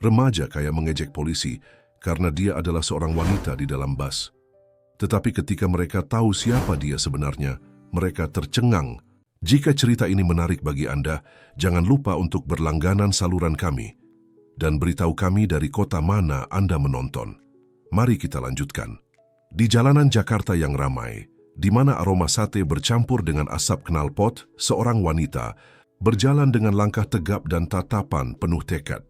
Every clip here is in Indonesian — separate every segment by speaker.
Speaker 1: Remaja kayak mengejek polisi karena dia adalah seorang wanita di dalam bus. Tetapi ketika mereka tahu siapa dia sebenarnya, mereka tercengang. Jika cerita ini menarik bagi Anda, jangan lupa untuk berlangganan saluran kami dan beritahu kami dari kota mana Anda menonton. Mari kita lanjutkan. Di jalanan Jakarta yang ramai, di mana aroma sate bercampur dengan asap knalpot, seorang wanita berjalan dengan langkah tegap dan tatapan penuh tekad.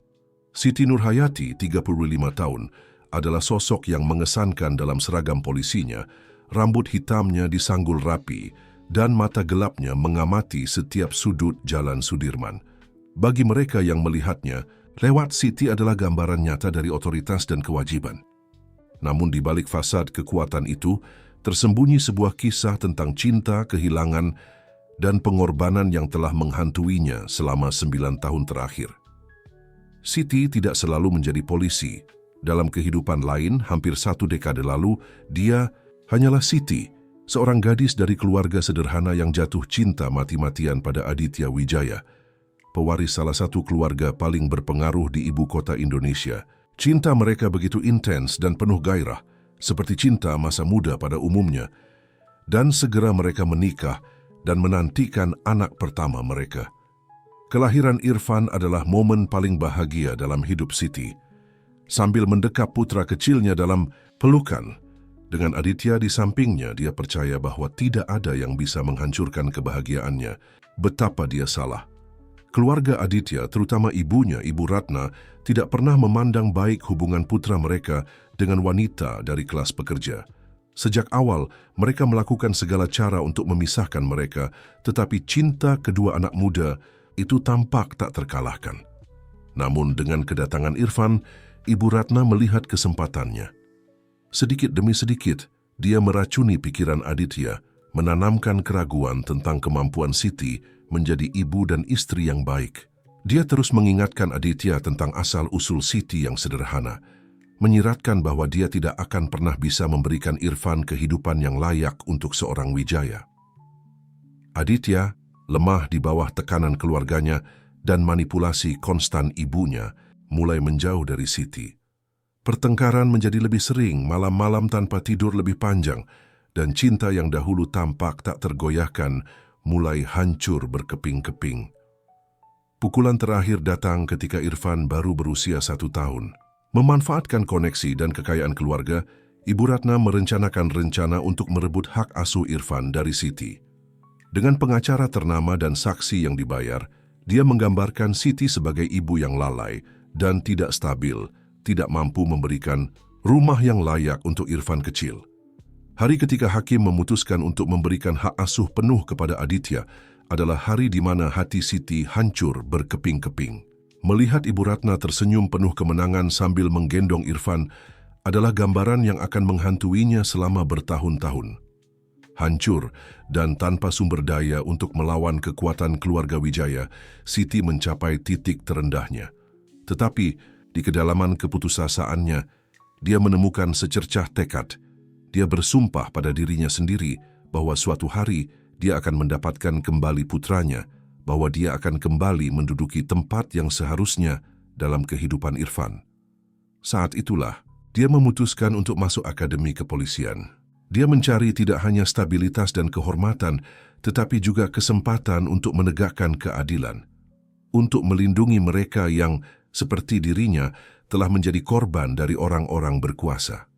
Speaker 1: Siti Nurhayati, 35 tahun, adalah sosok yang mengesankan dalam seragam polisinya, rambut hitamnya disanggul rapi, dan mata gelapnya mengamati setiap sudut Jalan Sudirman. Bagi mereka yang melihatnya, lewat Siti adalah gambaran nyata dari otoritas dan kewajiban. Namun di balik fasad kekuatan itu, tersembunyi sebuah kisah tentang cinta, kehilangan, dan pengorbanan yang telah menghantuinya selama 9 tahun terakhir. Siti tidak selalu menjadi polisi. Dalam kehidupan lain, hampir 1 dekade lalu, dia hanyalah Siti, seorang gadis dari keluarga sederhana yang jatuh cinta mati-matian pada Aditya Wijaya, pewaris salah satu keluarga paling berpengaruh di ibu kota Indonesia. Cinta mereka begitu intens dan penuh gairah, seperti cinta masa muda pada umumnya, dan segera mereka menikah dan menantikan anak pertama mereka. Kelahiran Irfan adalah momen paling bahagia dalam hidup Siti. Sambil mendekap putra kecilnya dalam pelukan, dengan Aditya di sampingnya, dia percaya bahwa tidak ada yang bisa menghancurkan kebahagiaannya. Betapa dia salah. Keluarga Aditya, terutama ibunya, Ibu Ratna, tidak pernah memandang baik hubungan putra mereka dengan wanita dari kelas pekerja. Sejak awal, mereka melakukan segala cara untuk memisahkan mereka, tetapi cinta kedua anak muda itu tampak tak terkalahkan. Namun dengan kedatangan Irfan, Ibu Ratna melihat kesempatannya. Sedikit demi sedikit, dia meracuni pikiran Aditya, menanamkan keraguan tentang kemampuan Siti menjadi ibu dan istri yang baik. Dia terus mengingatkan Aditya tentang asal-usul Siti yang sederhana, menyiratkan bahwa dia tidak akan pernah bisa memberikan Irfan kehidupan yang layak untuk seorang Wijaya. Aditya lemah di bawah tekanan keluarganya dan manipulasi konstan ibunya, mulai menjauh dari Siti. Pertengkaran menjadi lebih sering, malam-malam tanpa tidur lebih panjang, dan cinta yang dahulu tampak tak tergoyahkan mulai hancur berkeping-keping. Pukulan terakhir datang ketika Irfan baru berusia 1 tahun. Memanfaatkan koneksi dan kekayaan keluarga, Ibu Ratna merencanakan rencana untuk merebut hak asuh Irfan dari Siti. Dengan pengacara ternama dan saksi yang dibayar, dia menggambarkan Siti sebagai ibu yang lalai dan tidak stabil, tidak mampu memberikan rumah yang layak untuk Irfan kecil. Hari ketika hakim memutuskan untuk memberikan hak asuh penuh kepada Aditya adalah hari di mana hati Siti hancur berkeping-keping. Melihat Ibu Ratna tersenyum penuh kemenangan sambil menggendong Irfan adalah gambaran yang akan menghantuinya selama bertahun-tahun. Hancur dan tanpa sumber daya untuk melawan kekuatan keluarga Wijaya, Siti mencapai titik terendahnya. Tetapi di kedalaman keputusasaannya, dia menemukan secercah tekad. Dia bersumpah pada dirinya sendiri bahwa suatu hari dia akan mendapatkan kembali putranya, bahwa dia akan kembali menduduki tempat yang seharusnya dalam kehidupan Irfan. Saat itulah, dia memutuskan untuk masuk akademi kepolisian. Dia mencari tidak hanya stabilitas dan kehormatan, tetapi juga kesempatan untuk menegakkan keadilan, untuk melindungi mereka yang, seperti dirinya, telah menjadi korban dari orang-orang berkuasa.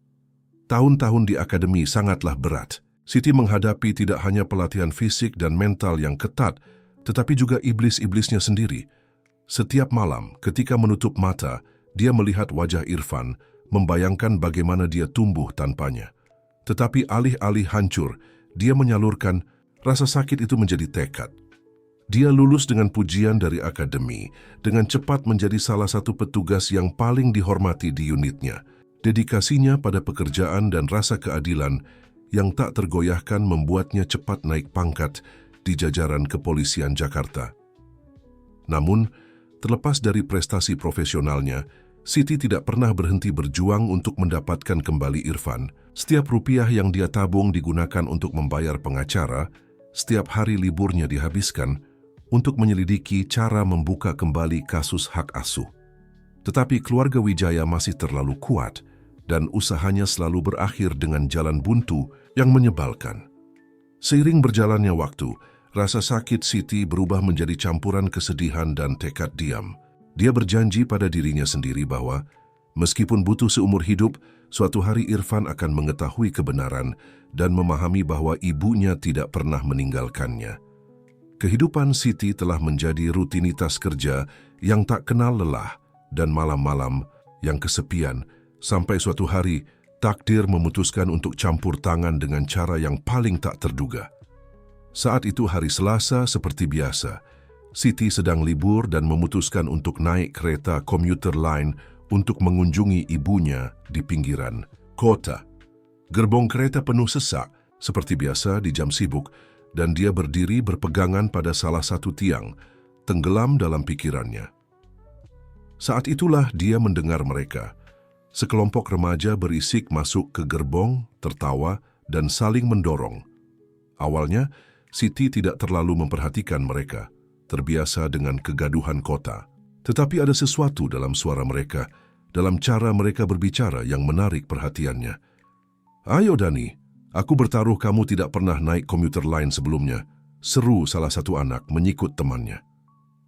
Speaker 1: Tahun-tahun di akademi sangatlah berat. Siti menghadapi tidak hanya pelatihan fisik dan mental yang ketat, tetapi juga iblis-iblisnya sendiri. Setiap malam, ketika menutup mata, dia melihat wajah Irfan, membayangkan bagaimana dia tumbuh tanpanya. Tetapi alih-alih hancur, dia menyalurkan rasa sakit itu menjadi tekad. Dia lulus dengan pujian dari akademi, dengan cepat menjadi salah satu petugas yang paling dihormati di unitnya. Dedikasinya pada pekerjaan dan rasa keadilan yang tak tergoyahkan membuatnya cepat naik pangkat di jajaran kepolisian Jakarta. Namun, terlepas dari prestasi profesionalnya, Siti tidak pernah berhenti berjuang untuk mendapatkan kembali Irfan. Setiap rupiah yang dia tabung digunakan untuk membayar pengacara, setiap hari liburnya dihabiskan untuk menyelidiki cara membuka kembali kasus hak asuh. Tetapi keluarga Wijaya masih terlalu kuat dan usahanya selalu berakhir dengan jalan buntu yang menyebalkan. Seiring berjalannya waktu, rasa sakit Siti berubah menjadi campuran kesedihan dan tekad diam. Dia berjanji pada dirinya sendiri bahwa meskipun butuh seumur hidup, suatu hari Irfan akan mengetahui kebenaran dan memahami bahwa ibunya tidak pernah meninggalkannya. Kehidupan Siti telah menjadi rutinitas kerja yang tak kenal lelah dan malam-malam yang kesepian, sampai suatu hari takdir memutuskan untuk campur tangan dengan cara yang paling tak terduga. Saat itu hari Selasa seperti biasa, Siti sedang libur dan memutuskan untuk naik kereta komuter line untuk mengunjungi ibunya di pinggiran kota. Gerbong kereta penuh sesak seperti biasa di jam sibuk, dan dia berdiri berpegangan pada salah satu tiang, tenggelam dalam pikirannya. Saat itulah dia mendengar mereka. Sekelompok remaja berisik masuk ke gerbong, tertawa, dan saling mendorong. Awalnya, Siti tidak terlalu memperhatikan mereka, terbiasa dengan kegaduhan kota. Tetapi ada sesuatu dalam suara mereka, dalam cara mereka berbicara yang menarik perhatiannya. "Ayo Dani, aku bertaruh kamu tidak pernah naik komuter line sebelumnya," seru salah satu anak menyikut temannya.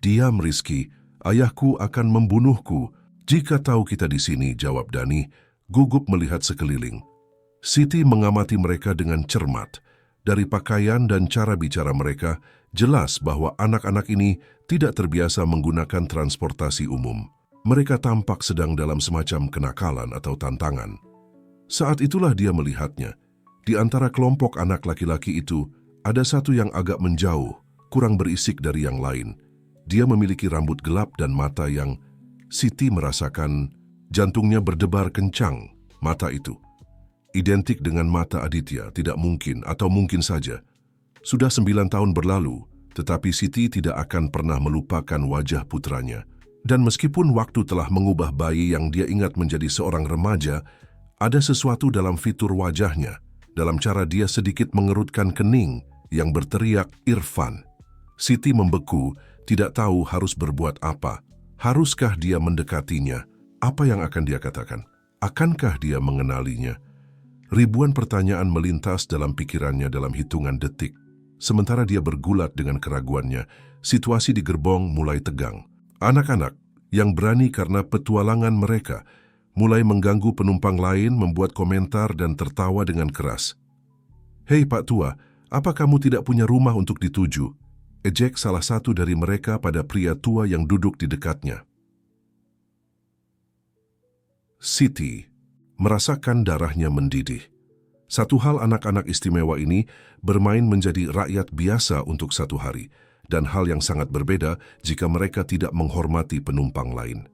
Speaker 1: "Diam Rizky, ayahku akan membunuhku jika tahu kita di sini," jawab Dani, gugup melihat sekeliling. Siti mengamati mereka dengan cermat. Dari pakaian dan cara bicara mereka, jelas bahwa anak-anak ini tidak terbiasa menggunakan transportasi umum. Mereka tampak sedang dalam semacam kenakalan atau tantangan. Saat itulah dia melihatnya. Di antara kelompok anak laki-laki itu, ada satu yang agak menjauh, kurang berisik dari yang lain. Dia memiliki rambut gelap dan mata yang Siti merasakan jantungnya berdebar kencang. Mata itu identik dengan mata Aditya, tidak mungkin atau mungkin saja. Sudah 9 tahun berlalu, tetapi Siti tidak akan pernah melupakan wajah putranya. Dan meskipun waktu telah mengubah bayi yang dia ingat menjadi seorang remaja, ada sesuatu dalam fitur wajahnya, dalam cara dia sedikit mengerutkan kening yang berteriak Irfan. Siti membeku, tidak tahu harus berbuat apa. Haruskah dia mendekatinya? Apa yang akan dia katakan? Akankah dia mengenalinya? Ribuan pertanyaan melintas dalam pikirannya dalam hitungan detik. Sementara dia bergulat dengan keraguannya, situasi di gerbong mulai tegang. Anak-anak yang berani karena petualangan mereka mulai mengganggu penumpang lain, membuat komentar dan tertawa dengan keras. "Hei Pak Tua, apa kamu tidak punya rumah untuk dituju?" ejek salah satu dari mereka pada pria tua yang duduk di dekatnya. Siti merasakan darahnya mendidih. Satu hal anak-anak istimewa ini bermain menjadi rakyat biasa untuk satu hari, dan hal yang sangat berbeda jika mereka tidak menghormati penumpang lain.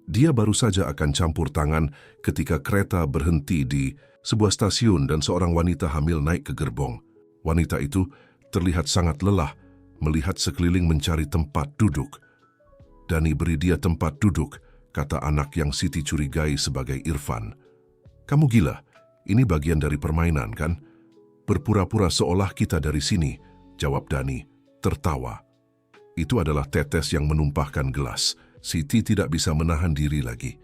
Speaker 1: Dia baru saja akan campur tangan ketika kereta berhenti di sebuah stasiun dan seorang wanita hamil naik ke gerbong. Wanita itu terlihat sangat lelah, melihat sekeliling mencari tempat duduk. "Dani, beri dia tempat duduk," kata anak yang Siti curigai sebagai Irfan. "Kamu gila, ini bagian dari permainan kan? Berpura-pura seolah kita dari sini," jawab Dani, tertawa. Itu adalah tetes yang menumpahkan gelas. Siti tidak bisa menahan diri lagi.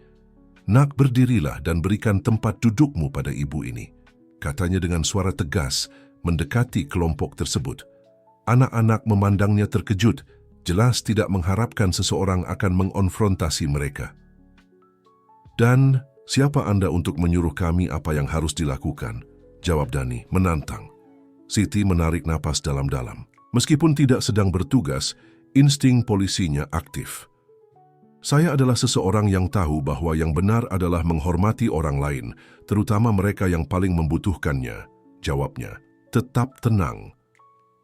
Speaker 1: "Nak, berdirilah dan berikan tempat dudukmu pada ibu ini," katanya dengan suara tegas mendekati kelompok tersebut. Anak-anak memandangnya terkejut, jelas tidak mengharapkan seseorang akan mengonfrontasi mereka. "Dan siapa Anda untuk menyuruh kami apa yang harus dilakukan?" jawab Dani, menantang. Siti menarik napas dalam-dalam. Meskipun tidak sedang bertugas, insting polisinya aktif. "Saya adalah seseorang yang tahu bahwa yang benar adalah menghormati orang lain, terutama mereka yang paling membutuhkannya," jawabnya. "Tetap tenang.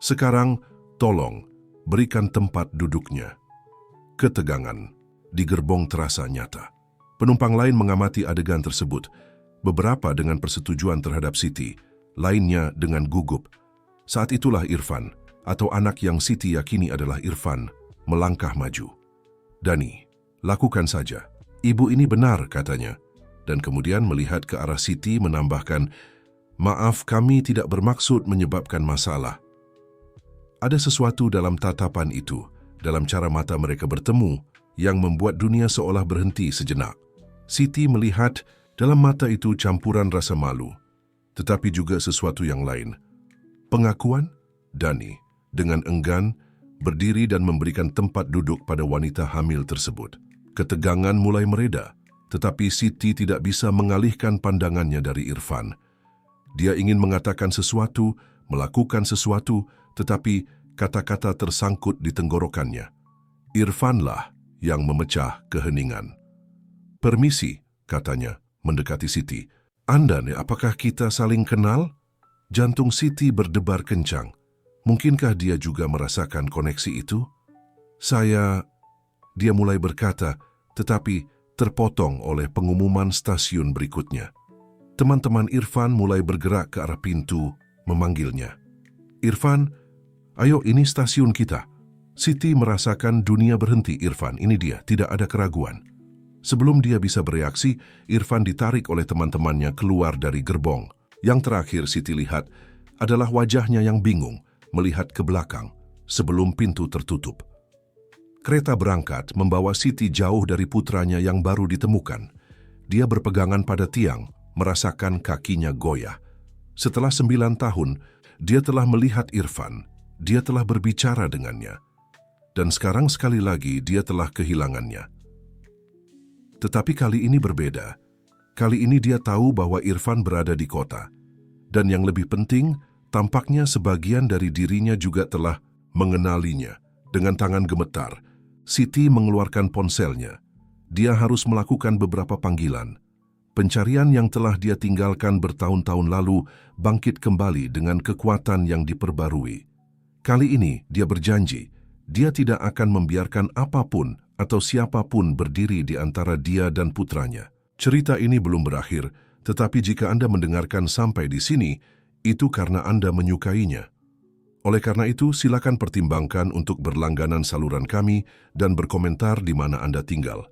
Speaker 1: Sekarang, tolong, berikan tempat duduknya." Ketegangan di gerbong terasa nyata. Penumpang lain mengamati adegan tersebut, beberapa dengan persetujuan terhadap Siti, lainnya dengan gugup. Saat itulah Irfan, atau anak yang Siti yakini adalah Irfan, melangkah maju. "Dani, lakukan saja. Ibu ini benar," katanya. Dan kemudian melihat ke arah Siti menambahkan, "Maaf, kami tidak bermaksud menyebabkan masalah." Ada sesuatu dalam tatapan itu, dalam cara mata mereka bertemu, yang membuat dunia seolah berhenti sejenak. Siti melihat dalam mata itu campuran rasa malu, tetapi juga sesuatu yang lain. Pengakuan? Dani, dengan enggan, berdiri dan memberikan tempat duduk pada wanita hamil tersebut. Ketegangan mulai mereda, tetapi Siti tidak bisa mengalihkan pandangannya dari Irfan. Dia ingin mengatakan sesuatu, melakukan sesuatu, tetapi kata-kata tersangkut di tenggorokannya. Irfanlah yang memecah keheningan. "Permisi," katanya, mendekati Siti. "Anda nih, apakah kita saling kenal?" Jantung Siti berdebar kencang. Mungkinkah dia juga merasakan koneksi itu? Dia mulai berkata, tetapi terpotong oleh pengumuman stasiun berikutnya. Teman-teman Irfan mulai bergerak ke arah pintu, memanggilnya. "Irfan, ayo, ini stasiun kita." Siti merasakan dunia berhenti. Irfan, ini dia, tidak ada keraguan. Sebelum dia bisa bereaksi, Irfan ditarik oleh teman-temannya keluar dari gerbong. Yang terakhir Siti lihat adalah wajahnya yang bingung melihat ke belakang sebelum pintu tertutup. Kereta berangkat membawa Siti jauh dari putranya yang baru ditemukan. Dia berpegangan pada tiang, merasakan kakinya goyah. Setelah 9 tahun, dia telah melihat Irfan. Dia telah berbicara dengannya. Dan sekarang sekali lagi dia telah kehilangannya. Tetapi kali ini berbeda. Kali ini dia tahu bahwa Irfan berada di kota. Dan yang lebih penting, tampaknya sebagian dari dirinya juga telah mengenalinya. Dengan tangan gemetar, Siti mengeluarkan ponselnya. Dia harus melakukan beberapa panggilan. Pencarian yang telah dia tinggalkan bertahun-tahun lalu bangkit kembali dengan kekuatan yang diperbarui. Kali ini dia berjanji, dia tidak akan membiarkan apapun atau siapapun berdiri di antara dia dan putranya. Cerita ini belum berakhir, tetapi jika Anda mendengarkan sampai di sini, itu karena Anda menyukainya. Oleh karena itu, silakan pertimbangkan untuk berlangganan saluran kami dan berkomentar di mana Anda tinggal.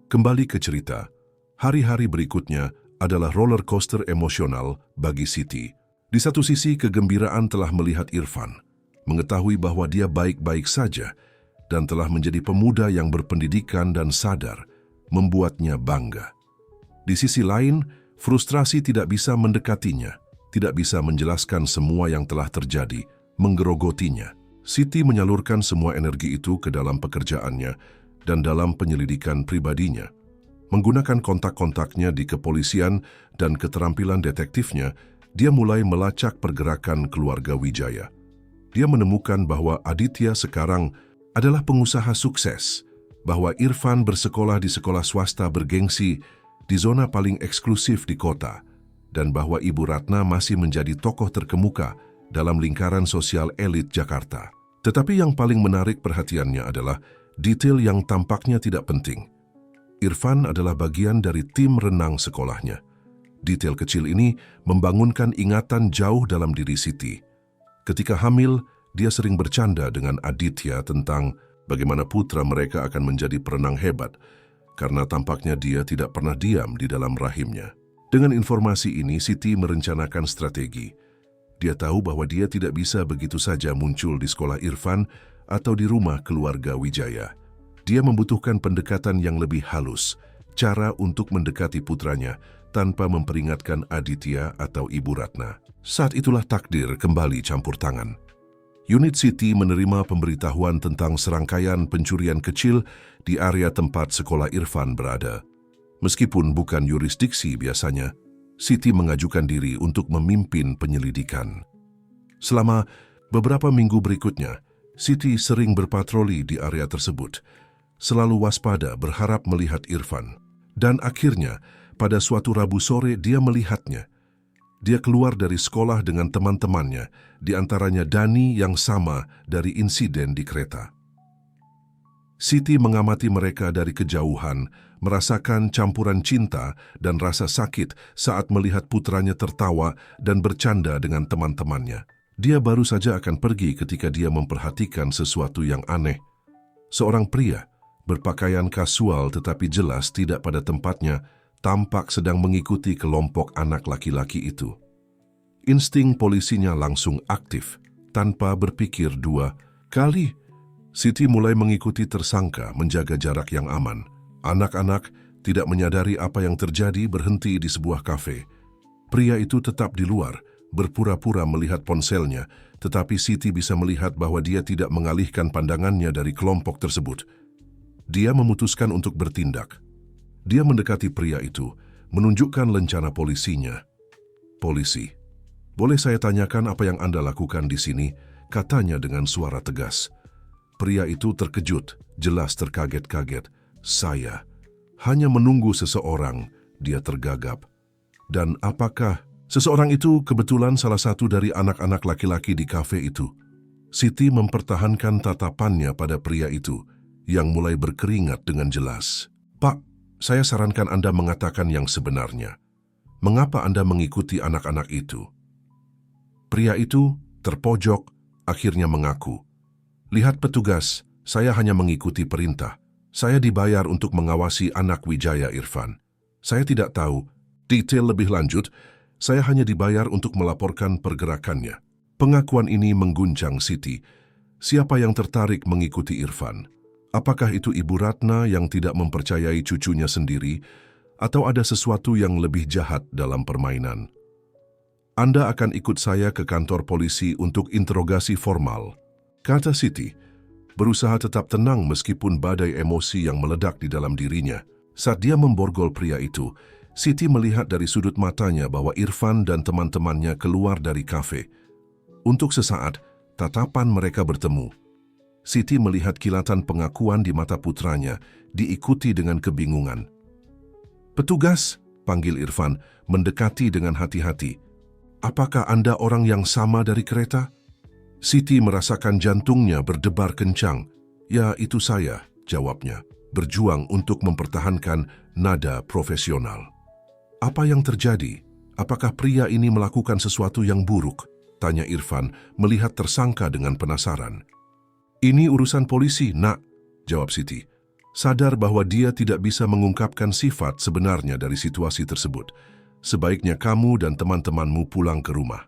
Speaker 1: Kembali ke cerita. Hari-hari berikutnya adalah roller coaster emosional bagi Siti. Di satu sisi, kegembiraan telah melihat Irfan, mengetahui bahwa dia baik-baik saja, dan telah menjadi pemuda yang berpendidikan dan sadar, membuatnya bangga. Di sisi lain, frustrasi tidak bisa mendekatinya, tidak bisa menjelaskan semua yang telah terjadi, menggerogotinya. Siti menyalurkan semua energi itu ke dalam pekerjaannya dan dalam penyelidikan pribadinya. Menggunakan kontak-kontaknya di kepolisian dan keterampilan detektifnya, dia mulai melacak pergerakan keluarga Wijaya. Dia menemukan bahwa Aditya sekarang adalah pengusaha sukses, bahwa Irfan bersekolah di sekolah swasta bergengsi di zona paling eksklusif di kota, dan bahwa Ibu Ratna masih menjadi tokoh terkemuka dalam lingkaran sosial elit Jakarta. Tetapi yang paling menarik perhatiannya adalah detail yang tampaknya tidak penting. Irfan adalah bagian dari tim renang sekolahnya. Detail kecil ini membangunkan ingatan jauh dalam diri Siti. Ketika hamil, dia sering bercanda dengan Aditya tentang bagaimana putra mereka akan menjadi perenang hebat, karena tampaknya dia tidak pernah diam di dalam rahimnya. Dengan informasi ini, Siti merencanakan strategi. Dia tahu bahwa dia tidak bisa begitu saja muncul di sekolah Irfan atau di rumah keluarga Wijaya. Dia membutuhkan pendekatan yang lebih halus, cara untuk mendekati putranya tanpa memperingatkan Aditya atau Ibu Ratna. Saat itulah takdir kembali campur tangan. Unit Siti menerima pemberitahuan tentang serangkaian pencurian kecil di area tempat sekolah Irfan berada. Meskipun bukan yurisdiksi biasanya, Siti mengajukan diri untuk memimpin penyelidikan. Selama beberapa minggu berikutnya, Siti sering berpatroli di area tersebut, selalu waspada berharap melihat Irfan. Dan akhirnya, pada suatu Rabu sore dia melihatnya. Dia keluar dari sekolah dengan teman-temannya, di antaranya Dani yang sama dari insiden di kereta. Siti mengamati mereka dari kejauhan, merasakan campuran cinta dan rasa sakit saat melihat putranya tertawa dan bercanda dengan teman-temannya. Dia baru saja akan pergi ketika dia memperhatikan sesuatu yang aneh. Seorang pria, berpakaian kasual tetapi jelas tidak pada tempatnya, tampak sedang mengikuti kelompok anak laki-laki itu. Insting polisinya langsung aktif, tanpa berpikir dua kali. Siti mulai mengikuti tersangka menjaga jarak yang aman. Anak-anak tidak menyadari apa yang terjadi berhenti di sebuah kafe. Pria itu tetap di luar, berpura-pura melihat ponselnya, tetapi Siti bisa melihat bahwa dia tidak mengalihkan pandangannya dari kelompok tersebut. Dia memutuskan untuk bertindak. Dia mendekati pria itu, menunjukkan lencana polisinya. "Polisi, boleh saya tanyakan apa yang Anda lakukan di sini?" katanya dengan suara tegas. Pria itu terkejut, jelas terkaget-kaget. "Saya hanya menunggu seseorang," dia tergagap. "Dan apakah seseorang itu kebetulan salah satu dari anak-anak laki-laki di kafe itu?" Siti mempertahankan tatapannya pada pria itu, yang mulai berkeringat dengan jelas. "Pak, saya sarankan Anda mengatakan yang sebenarnya. Mengapa Anda mengikuti anak-anak itu?" Pria itu terpojok, akhirnya mengaku. "Lihat petugas, saya hanya mengikuti perintah. Saya dibayar untuk mengawasi anak Wijaya Irfan. Saya tidak tahu detail lebih lanjut, saya hanya dibayar untuk melaporkan pergerakannya." Pengakuan ini mengguncang Siti. Siapa yang tertarik mengikuti Irfan? Apakah itu Ibu Ratna yang tidak mempercayai cucunya sendiri, atau ada sesuatu yang lebih jahat dalam permainan? "Anda akan ikut saya ke kantor polisi untuk interogasi formal," kata Siti, berusaha tetap tenang meskipun badai emosi yang meledak di dalam dirinya. Saat dia memborgol pria itu, Siti melihat dari sudut matanya bahwa Irfan dan teman-temannya keluar dari kafe. Untuk sesaat, tatapan mereka bertemu. Siti melihat kilatan pengakuan di mata putranya, diikuti dengan kebingungan. "Petugas," panggil Irfan, mendekati dengan hati-hati. "Apakah Anda orang yang sama dari kereta?" Siti merasakan jantungnya berdebar kencang. "Ya, itu saya," jawabnya, berjuang untuk mempertahankan nada profesional. "Apa yang terjadi? Apakah pria ini melakukan sesuatu yang buruk?" tanya Irfan, melihat tersangka dengan penasaran. "Ini urusan polisi, Nak," jawab Siti, sadar bahwa dia tidak bisa mengungkapkan sifat sebenarnya dari situasi tersebut. "Sebaiknya kamu dan teman-temanmu pulang ke rumah."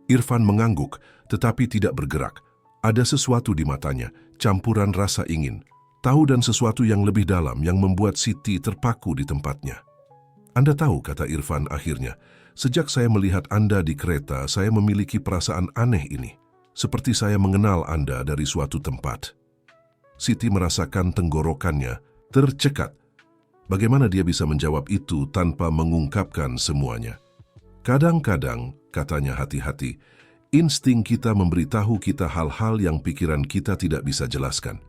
Speaker 1: Irfan mengangguk, tetapi tidak bergerak. Ada sesuatu di matanya, campuran rasa ingin tahu dan sesuatu yang lebih dalam yang membuat Siti terpaku di tempatnya. "Anda tahu," kata Irfan akhirnya, "sejak saya melihat Anda di kereta, saya memiliki perasaan aneh ini. Seperti saya mengenal Anda dari suatu tempat." Siti merasakan tenggorokannya tercekat. Bagaimana dia bisa menjawab itu tanpa mengungkapkan semuanya? "Kadang-kadang," katanya hati-hati, "insting kita memberitahu kita hal-hal yang pikiran kita tidak bisa jelaskan."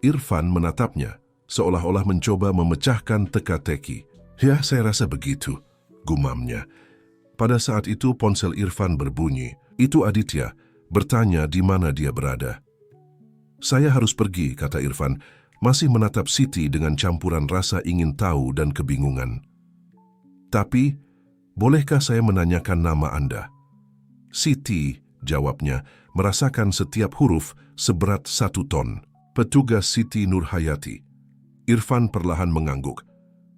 Speaker 1: Irfan menatapnya, seolah-olah mencoba memecahkan teka-teki. "Ya, saya rasa begitu," gumamnya. Pada saat itu ponsel Irfan berbunyi. Itu Aditya, bertanya di mana dia berada. "Saya harus pergi," kata Irfan, masih menatap Siti dengan campuran rasa ingin tahu dan kebingungan. "Tapi, bolehkah saya menanyakan nama Anda?" "Siti," jawabnya, merasakan setiap huruf seberat 1 ton. "Petugas Siti Nurhayati." Irfan perlahan mengangguk.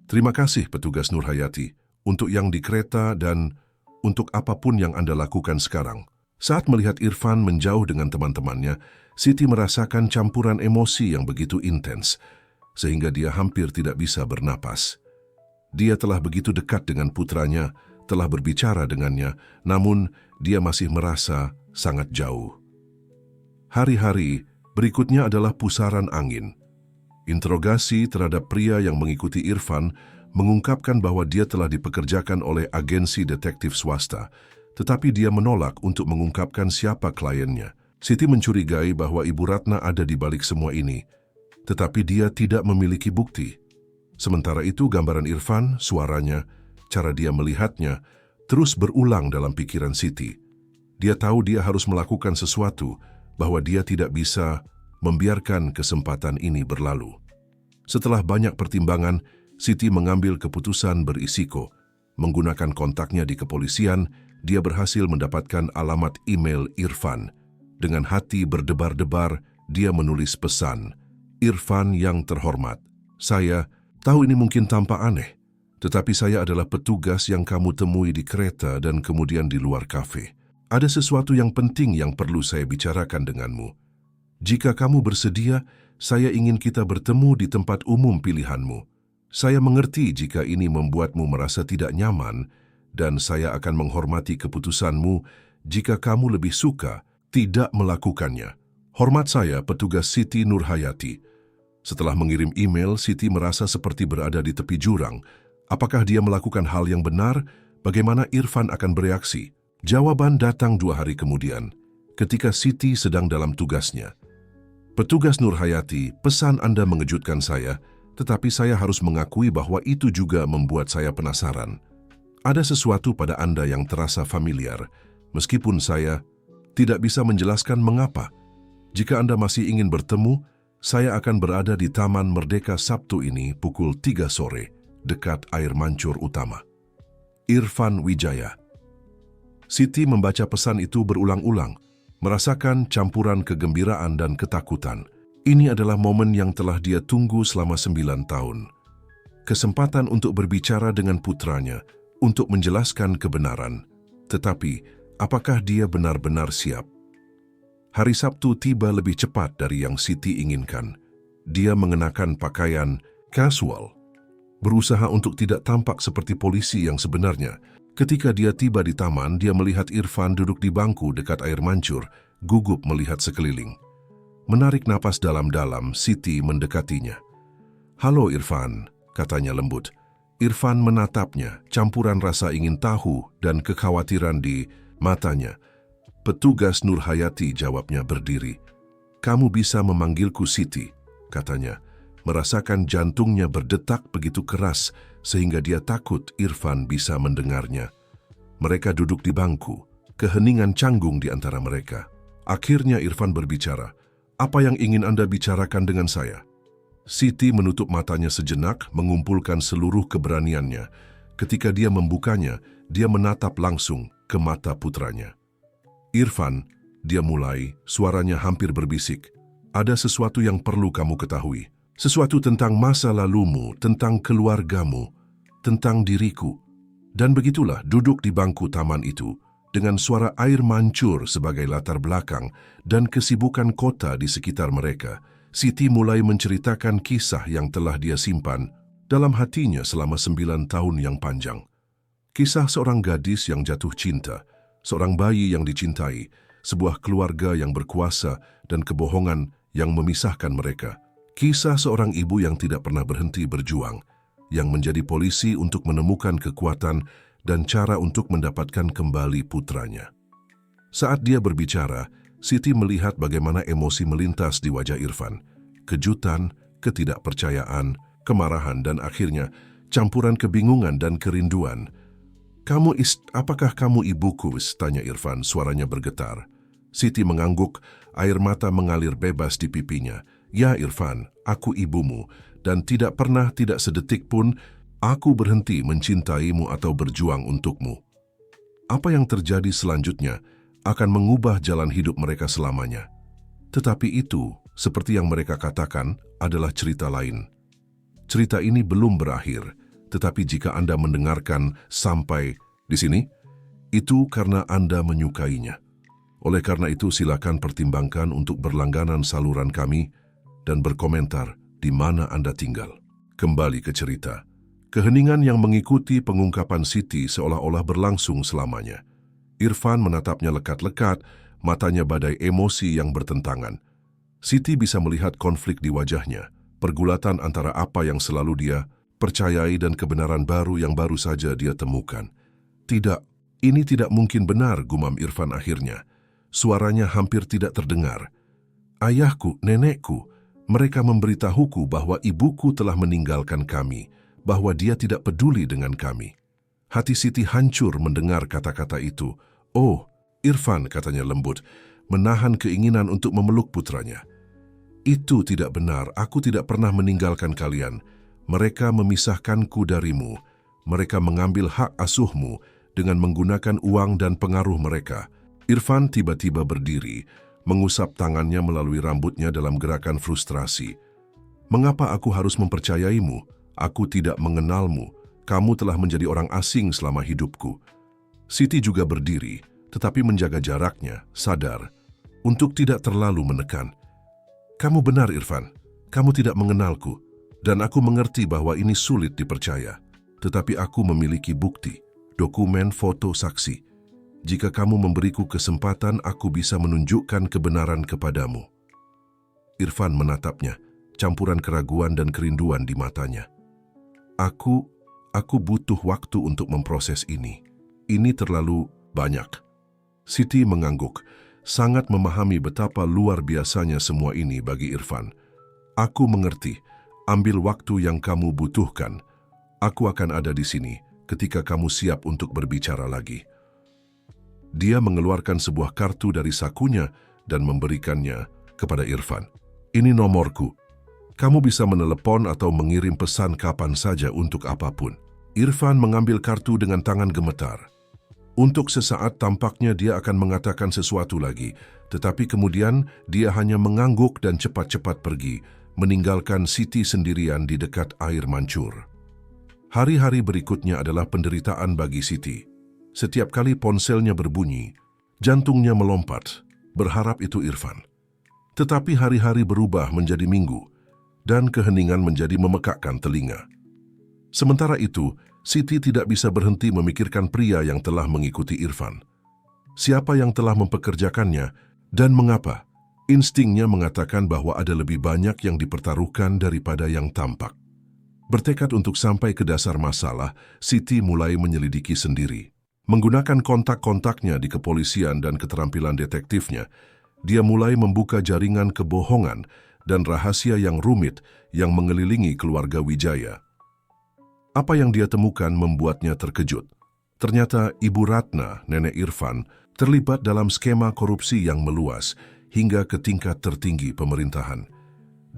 Speaker 1: "Terima kasih, Petugas Nurhayati, untuk yang di kereta dan untuk apapun yang Anda lakukan sekarang." Saat melihat Irfan menjauh dengan teman-temannya, Siti merasakan campuran emosi yang begitu intens, sehingga dia hampir tidak bisa bernapas. Dia telah begitu dekat dengan putranya, telah berbicara dengannya, namun dia masih merasa sangat jauh. Hari-hari berikutnya adalah pusaran angin. Interogasi terhadap pria yang mengikuti Irfan mengungkapkan bahwa dia telah dipekerjakan oleh agensi detektif swasta, tetapi dia menolak untuk mengungkapkan siapa kliennya. Siti mencurigai bahwa Ibu Ratna ada di balik semua ini, tetapi dia tidak memiliki bukti. Sementara itu gambaran Irfan, suaranya, cara dia melihatnya, terus berulang dalam pikiran Siti. Dia tahu dia harus melakukan sesuatu, bahwa dia tidak bisa membiarkan kesempatan ini berlalu. Setelah banyak pertimbangan, Siti mengambil keputusan berisiko. Menggunakan kontaknya di kepolisian, dia berhasil mendapatkan alamat email Irfan. Dengan hati berdebar-debar, dia menulis pesan. "Irfan yang terhormat, saya tahu ini mungkin tampak aneh, tetapi saya adalah petugas yang kamu temui di kereta dan kemudian di luar kafe. Ada sesuatu yang penting yang perlu saya bicarakan denganmu. Jika kamu bersedia, saya ingin kita bertemu di tempat umum pilihanmu. Saya mengerti jika ini membuatmu merasa tidak nyaman, dan saya akan menghormati keputusanmu jika kamu lebih suka tidak melakukannya. Hormat saya, petugas Siti Nurhayati. Setelah mengirim email, Siti merasa seperti berada di tepi jurang. Apakah dia melakukan hal yang benar? Bagaimana Irfan akan bereaksi? Jawaban datang 2 hari kemudian, ketika Siti sedang dalam tugasnya. Petugas Nurhayati, pesan Anda mengejutkan saya, tetapi saya harus mengakui bahwa itu juga membuat saya penasaran. Ada sesuatu pada Anda yang terasa familiar, meskipun saya tidak bisa menjelaskan mengapa. Jika Anda masih ingin bertemu, saya akan berada di Taman Merdeka Sabtu ini pukul 3 sore, dekat air mancur utama. Irfan Wijaya. Siti membaca pesan itu berulang-ulang, merasakan campuran kegembiraan dan ketakutan. Ini adalah momen yang telah dia tunggu selama 9 tahun. Kesempatan untuk berbicara dengan putranya, untuk menjelaskan kebenaran. Tetapi, apakah dia benar-benar siap? Hari Sabtu tiba lebih cepat dari yang Siti inginkan. Dia mengenakan pakaian casual, berusaha untuk tidak tampak seperti polisi yang sebenarnya. Ketika dia tiba di taman, dia melihat Irfan duduk di bangku dekat air mancur, gugup melihat sekeliling. Menarik napas dalam-dalam, Siti mendekatinya. "Halo Irfan," katanya lembut. Irfan menatapnya, campuran rasa ingin tahu dan kekhawatiran di matanya. "Petugas Nurhayati," jawabnya berdiri. "Kamu bisa memanggilku Siti," katanya. Merasakan jantungnya berdetak begitu keras sehingga dia takut Irfan bisa mendengarnya. Mereka duduk di bangku, keheningan canggung di antara mereka. Akhirnya Irfan berbicara. "Apa yang ingin Anda bicarakan dengan saya?" Siti menutup matanya sejenak, mengumpulkan seluruh keberaniannya. Ketika dia membukanya, dia menatap langsung ke mata putranya. "Irfan," dia mulai, suaranya hampir berbisik. "Ada sesuatu yang perlu kamu ketahui. Sesuatu tentang masa lalumu, tentang keluargamu, tentang diriku." Dan begitulah duduk di bangku taman itu, dengan suara air mancur sebagai latar belakang dan kesibukan kota di sekitar mereka, Siti mulai menceritakan kisah yang telah dia simpan dalam hatinya selama 9 tahun yang panjang. Kisah seorang gadis yang jatuh cinta, seorang bayi yang dicintai, sebuah keluarga yang berkuasa dan kebohongan yang memisahkan mereka. Kisah seorang ibu yang tidak pernah berhenti berjuang, yang menjadi polisi untuk menemukan kekuatan dan cara untuk mendapatkan kembali putranya. Saat dia berbicara, Siti melihat bagaimana emosi melintas di wajah Irfan. Kejutan, ketidakpercayaan, kemarahan, dan akhirnya campuran kebingungan dan kerinduan. Apakah kamu ibuku?" tanya Irfan, suaranya bergetar. Siti mengangguk, air mata mengalir bebas di pipinya. "Ya Irfan, aku ibumu, dan tidak sedetik pun aku berhenti mencintaimu atau berjuang untukmu." Apa yang terjadi selanjutnya akan mengubah jalan hidup mereka selamanya. Tetapi itu, seperti yang mereka katakan, adalah cerita lain. Cerita ini belum berakhir, tetapi jika Anda mendengarkan sampai di sini, itu karena Anda menyukainya. Oleh karena itu, silakan pertimbangkan untuk berlangganan saluran kami dan berkomentar di mana Anda tinggal. Kembali ke cerita. Keheningan yang mengikuti pengungkapan Siti seolah-olah berlangsung selamanya. Irfan menatapnya lekat-lekat, matanya badai emosi yang bertentangan. Siti bisa melihat konflik di wajahnya, pergulatan antara apa yang selalu dia percayai dan kebenaran baru yang baru saja dia temukan. "Tidak, ini tidak mungkin benar," gumam Irfan akhirnya. Suaranya hampir tidak terdengar. "Ayahku, nenekku, mereka memberitahuku bahwa ibuku telah meninggalkan kami, bahwa dia tidak peduli dengan kami." Hati Siti hancur mendengar kata-kata itu. "Oh, Irfan," katanya lembut, menahan keinginan untuk memeluk putranya. "Itu tidak benar, aku tidak pernah meninggalkan kalian. Mereka memisahkanku darimu. Mereka mengambil hak asuhmu dengan menggunakan uang dan pengaruh mereka." Irfan tiba-tiba berdiri, mengusap tangannya melalui rambutnya dalam gerakan frustrasi. "Mengapa aku harus mempercayaimu? Aku tidak mengenalmu. Kamu telah menjadi orang asing selama hidupku." Siti juga berdiri, tetapi menjaga jaraknya, sadar untuk tidak terlalu menekan. Kamu benar, Irfan. Kamu tidak mengenalku, dan aku mengerti bahwa ini sulit dipercaya. Tetapi aku memiliki bukti, dokumen, foto, saksi. Jika kamu memberiku kesempatan, aku bisa menunjukkan kebenaran kepadamu. Irfan menatapnya, campuran keraguan dan kerinduan di matanya. Aku butuh waktu untuk memproses ini. Ini terlalu banyak. Siti mengangguk, sangat memahami betapa luar biasanya semua ini bagi Irfan. Aku mengerti, ambil waktu yang kamu butuhkan. Aku akan ada di sini ketika kamu siap untuk berbicara lagi. Dia mengeluarkan sebuah kartu dari sakunya dan memberikannya kepada Irfan. Ini nomorku. Kamu bisa menelepon atau mengirim pesan kapan saja untuk apapun. Irfan mengambil kartu dengan tangan gemetar. Untuk sesaat tampaknya dia akan mengatakan sesuatu lagi, tetapi kemudian dia hanya mengangguk dan cepat-cepat pergi, meninggalkan Siti sendirian di dekat air mancur. Hari-hari berikutnya adalah penderitaan bagi Siti. Setiap kali ponselnya berbunyi, jantungnya melompat, berharap itu Irfan. Tetapi hari-hari berubah menjadi minggu, dan keheningan menjadi memekakkan telinga. Sementara itu, Siti tidak bisa berhenti memikirkan pria yang telah mengikuti Irfan. Siapa yang telah mempekerjakannya, dan mengapa? Instingnya mengatakan bahwa ada lebih banyak yang dipertaruhkan daripada yang tampak. Bertekad untuk sampai ke dasar masalah, Siti mulai menyelidiki sendiri. Menggunakan kontak-kontaknya di kepolisian dan keterampilan detektifnya, dia mulai membuka jaringan kebohongan dan rahasia yang rumit yang mengelilingi keluarga Wijaya. Apa yang dia temukan membuatnya terkejut. Ternyata Ibu Ratna, nenek Irfan, terlibat dalam skema korupsi yang meluas hingga ke tingkat tertinggi pemerintahan.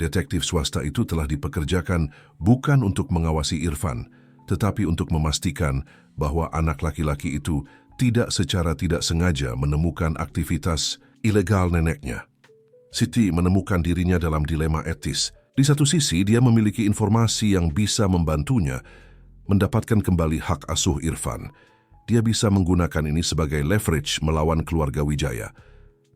Speaker 1: Detektif swasta itu telah dipekerjakan bukan untuk mengawasi Irfan, tetapi untuk memastikan bahwa anak laki-laki itu tidak secara tidak sengaja menemukan aktivitas ilegal neneknya. Siti menemukan dirinya dalam dilema etis. Di satu sisi, dia memiliki informasi yang bisa membantunya mendapatkan kembali hak asuh Irfan. Dia bisa menggunakan ini sebagai leverage melawan keluarga Wijaya.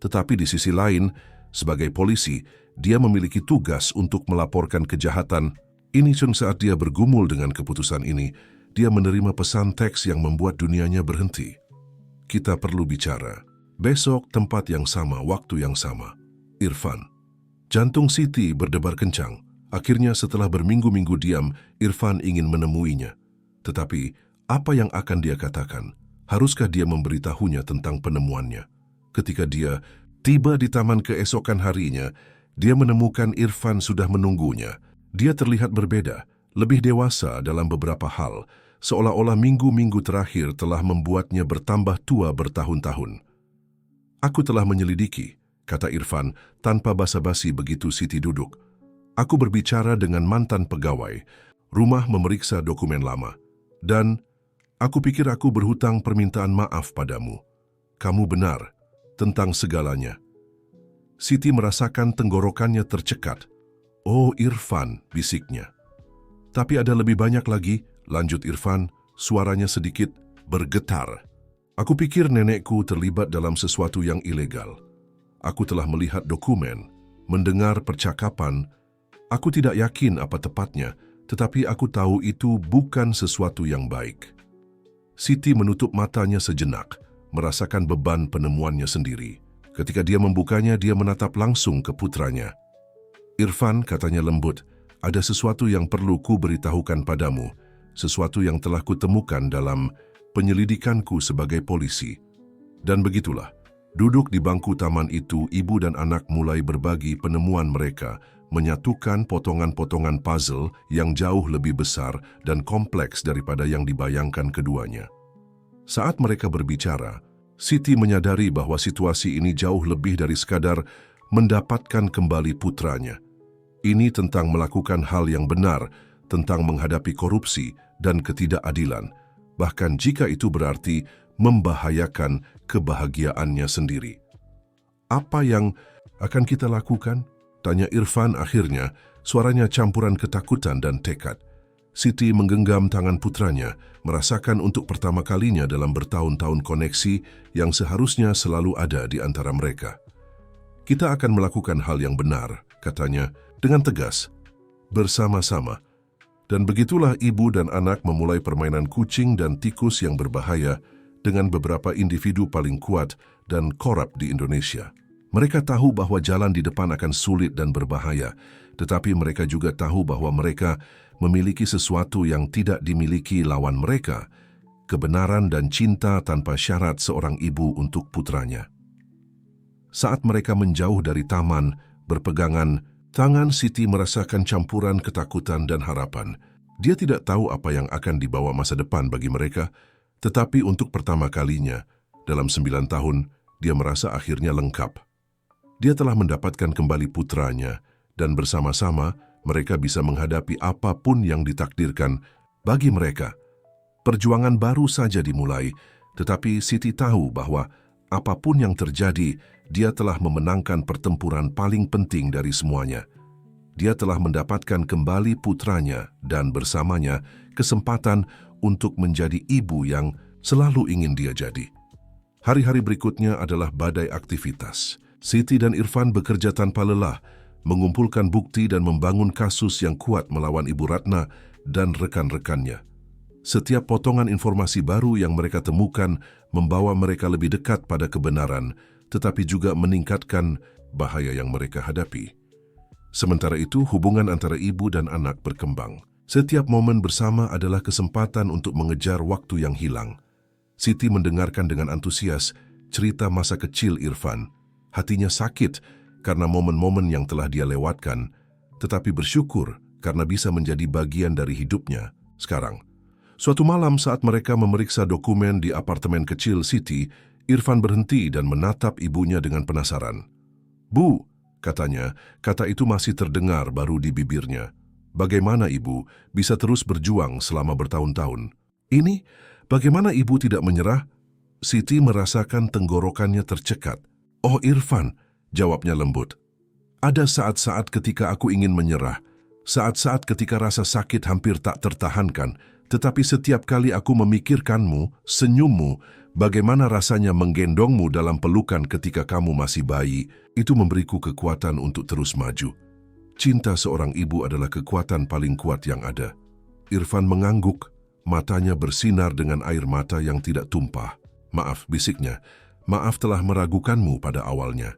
Speaker 1: Tetapi di sisi lain, sebagai polisi, dia memiliki tugas untuk melaporkan kejahatan. Ini saat dia bergumul dengan keputusan ini, dia menerima pesan teks yang membuat dunianya berhenti. Kita perlu bicara. Besok, tempat yang sama, waktu yang sama. Irfan. Jantung Siti berdebar kencang. Akhirnya setelah berminggu-minggu diam, Irfan ingin menemuinya. Tetapi, apa yang akan dia katakan? Haruskah dia memberitahunya tentang penemuannya? Ketika dia tiba di taman keesokan harinya, dia menemukan Irfan sudah menunggunya. Dia terlihat berbeda, lebih dewasa dalam beberapa hal, seolah-olah minggu-minggu terakhir telah membuatnya bertambah tua bertahun-tahun. Aku telah menyelidiki, kata Irfan tanpa basa-basi begitu Siti duduk. Aku berbicara dengan mantan pegawai, rumah memeriksa dokumen lama, dan aku pikir aku berhutang permintaan maaf padamu. Kamu benar tentang segalanya. Siti merasakan tenggorokannya tercekat. Oh, Irfan, bisiknya. Tapi ada lebih banyak lagi, lanjut Irfan, suaranya sedikit bergetar. Aku pikir nenekku terlibat dalam sesuatu yang ilegal. Aku telah melihat dokumen, mendengar percakapan. Aku tidak yakin apa tepatnya, tetapi aku tahu itu bukan sesuatu yang baik. Siti menutup matanya sejenak, merasakan beban penemuannya sendiri. Ketika dia membukanya, dia menatap langsung ke putranya. Irfan, katanya lembut, ada sesuatu yang perlu ku beritahukan padamu, sesuatu yang telah kutemukan dalam penyelidikanku sebagai polisi. Dan begitulah, duduk di bangku taman itu, ibu dan anak mulai berbagi penemuan mereka, menyatukan potongan-potongan puzzle yang jauh lebih besar dan kompleks daripada yang dibayangkan keduanya. Saat mereka berbicara, Siti menyadari bahwa situasi ini jauh lebih dari sekadar mendapatkan kembali putranya. Ini tentang melakukan hal yang benar, tentang menghadapi korupsi dan ketidakadilan, bahkan jika itu berarti membahayakan kebahagiaannya sendiri. Apa yang akan kita lakukan? Tanya Irfan akhirnya, suaranya campuran ketakutan dan tekad. Siti menggenggam tangan putranya, merasakan untuk pertama kalinya dalam bertahun-tahun koneksi yang seharusnya selalu ada di antara mereka. Kita akan melakukan hal yang benar, katanya dengan tegas. Bersama-sama. Dan begitulah ibu dan anak memulai permainan kucing dan tikus yang berbahaya dengan beberapa individu paling kuat dan korup di Indonesia. Mereka tahu bahwa jalan di depan akan sulit dan berbahaya, tetapi mereka juga tahu bahwa mereka memiliki sesuatu yang tidak dimiliki lawan mereka, kebenaran dan cinta tanpa syarat seorang ibu untuk putranya. Saat mereka menjauh dari taman, berpegangan, tangan Siti merasakan campuran ketakutan dan harapan. Dia tidak tahu apa yang akan dibawa masa depan bagi mereka, tetapi untuk pertama kalinya, dalam 9 tahun, dia merasa akhirnya lengkap. Dia telah mendapatkan kembali putranya, dan bersama-sama mereka bisa menghadapi apapun yang ditakdirkan bagi mereka. Perjuangan baru saja dimulai, tetapi Siti tahu bahwa apapun yang terjadi, dia telah memenangkan pertempuran paling penting dari semuanya. Dia telah mendapatkan kembali putranya dan bersamanya kesempatan untuk menjadi ibu yang selalu ingin dia jadi. Hari-hari berikutnya adalah badai aktivitas. Siti dan Irfan bekerja tanpa lelah, mengumpulkan bukti dan membangun kasus yang kuat melawan Ibu Ratna dan rekan-rekannya. Setiap potongan informasi baru yang mereka temukan membawa mereka lebih dekat pada kebenaran, tetapi juga meningkatkan bahaya yang mereka hadapi. Sementara itu, hubungan antara ibu dan anak berkembang. Setiap momen bersama adalah kesempatan untuk mengejar waktu yang hilang. Siti mendengarkan dengan antusias cerita masa kecil Irfan. Hatinya sakit karena momen-momen yang telah dia lewatkan, tetapi bersyukur karena bisa menjadi bagian dari hidupnya sekarang. Suatu malam saat mereka memeriksa dokumen di apartemen kecil Siti, Irfan berhenti dan menatap ibunya dengan penasaran. "Bu," katanya, kata itu masih terdengar baru di bibirnya. "Bagaimana ibu bisa terus berjuang selama bertahun-tahun? Ini, bagaimana ibu tidak menyerah?" Siti merasakan tenggorokannya tercekat. "Oh Irfan," jawabnya lembut. "Ada saat-saat ketika aku ingin menyerah, saat-saat ketika rasa sakit hampir tak tertahankan, tetapi setiap kali aku memikirkanmu, senyummu, bagaimana rasanya menggendongmu dalam pelukan ketika kamu masih bayi, itu memberiku kekuatan untuk terus maju. Cinta seorang ibu adalah kekuatan paling kuat yang ada." Irfan mengangguk, matanya bersinar dengan air mata yang tidak tumpah. "Maaf," bisiknya, "maaf telah meragukanmu pada awalnya."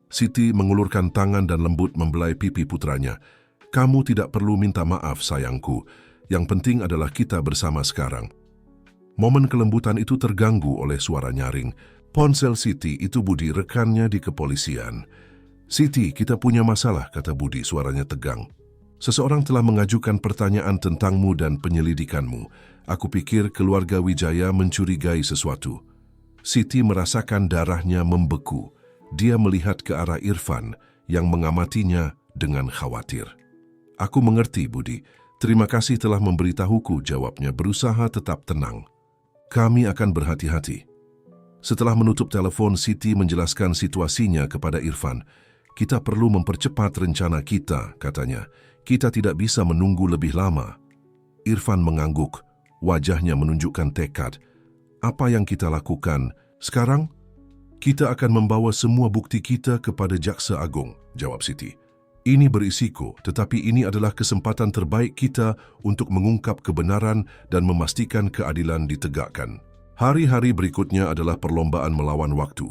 Speaker 1: Siti mengulurkan tangan dan lembut membelai pipi putranya. "Kamu tidak perlu minta maaf, sayangku. Yang penting adalah kita bersama sekarang." Momen kelembutan itu terganggu oleh suara nyaring. Ponsel Siti itu Budi, rekannya di kepolisian. "Siti, kita punya masalah," kata Budi, suaranya tegang. "Seseorang telah mengajukan pertanyaan tentangmu dan penyelidikanmu. Aku pikir keluarga Wijaya mencurigai sesuatu." Siti merasakan darahnya membeku. Dia melihat ke arah Irfan yang mengamatinya dengan khawatir. "Aku mengerti, Budi. Terima kasih telah memberitahuku," jawabnya berusaha tetap tenang. "Kami akan berhati-hati." Setelah menutup telepon, Siti menjelaskan situasinya kepada Irfan. "Kita perlu mempercepat rencana kita," katanya. "Kita tidak bisa menunggu lebih lama." Irfan mengangguk, wajahnya menunjukkan tekad. "Apa yang kita lakukan sekarang? Kita akan membawa semua bukti kita kepada Jaksa Agung," jawab Siti. "Ini berisiko, tetapi ini adalah kesempatan terbaik kita untuk mengungkap kebenaran dan memastikan keadilan ditegakkan." Hari-hari berikutnya adalah perlombaan melawan waktu.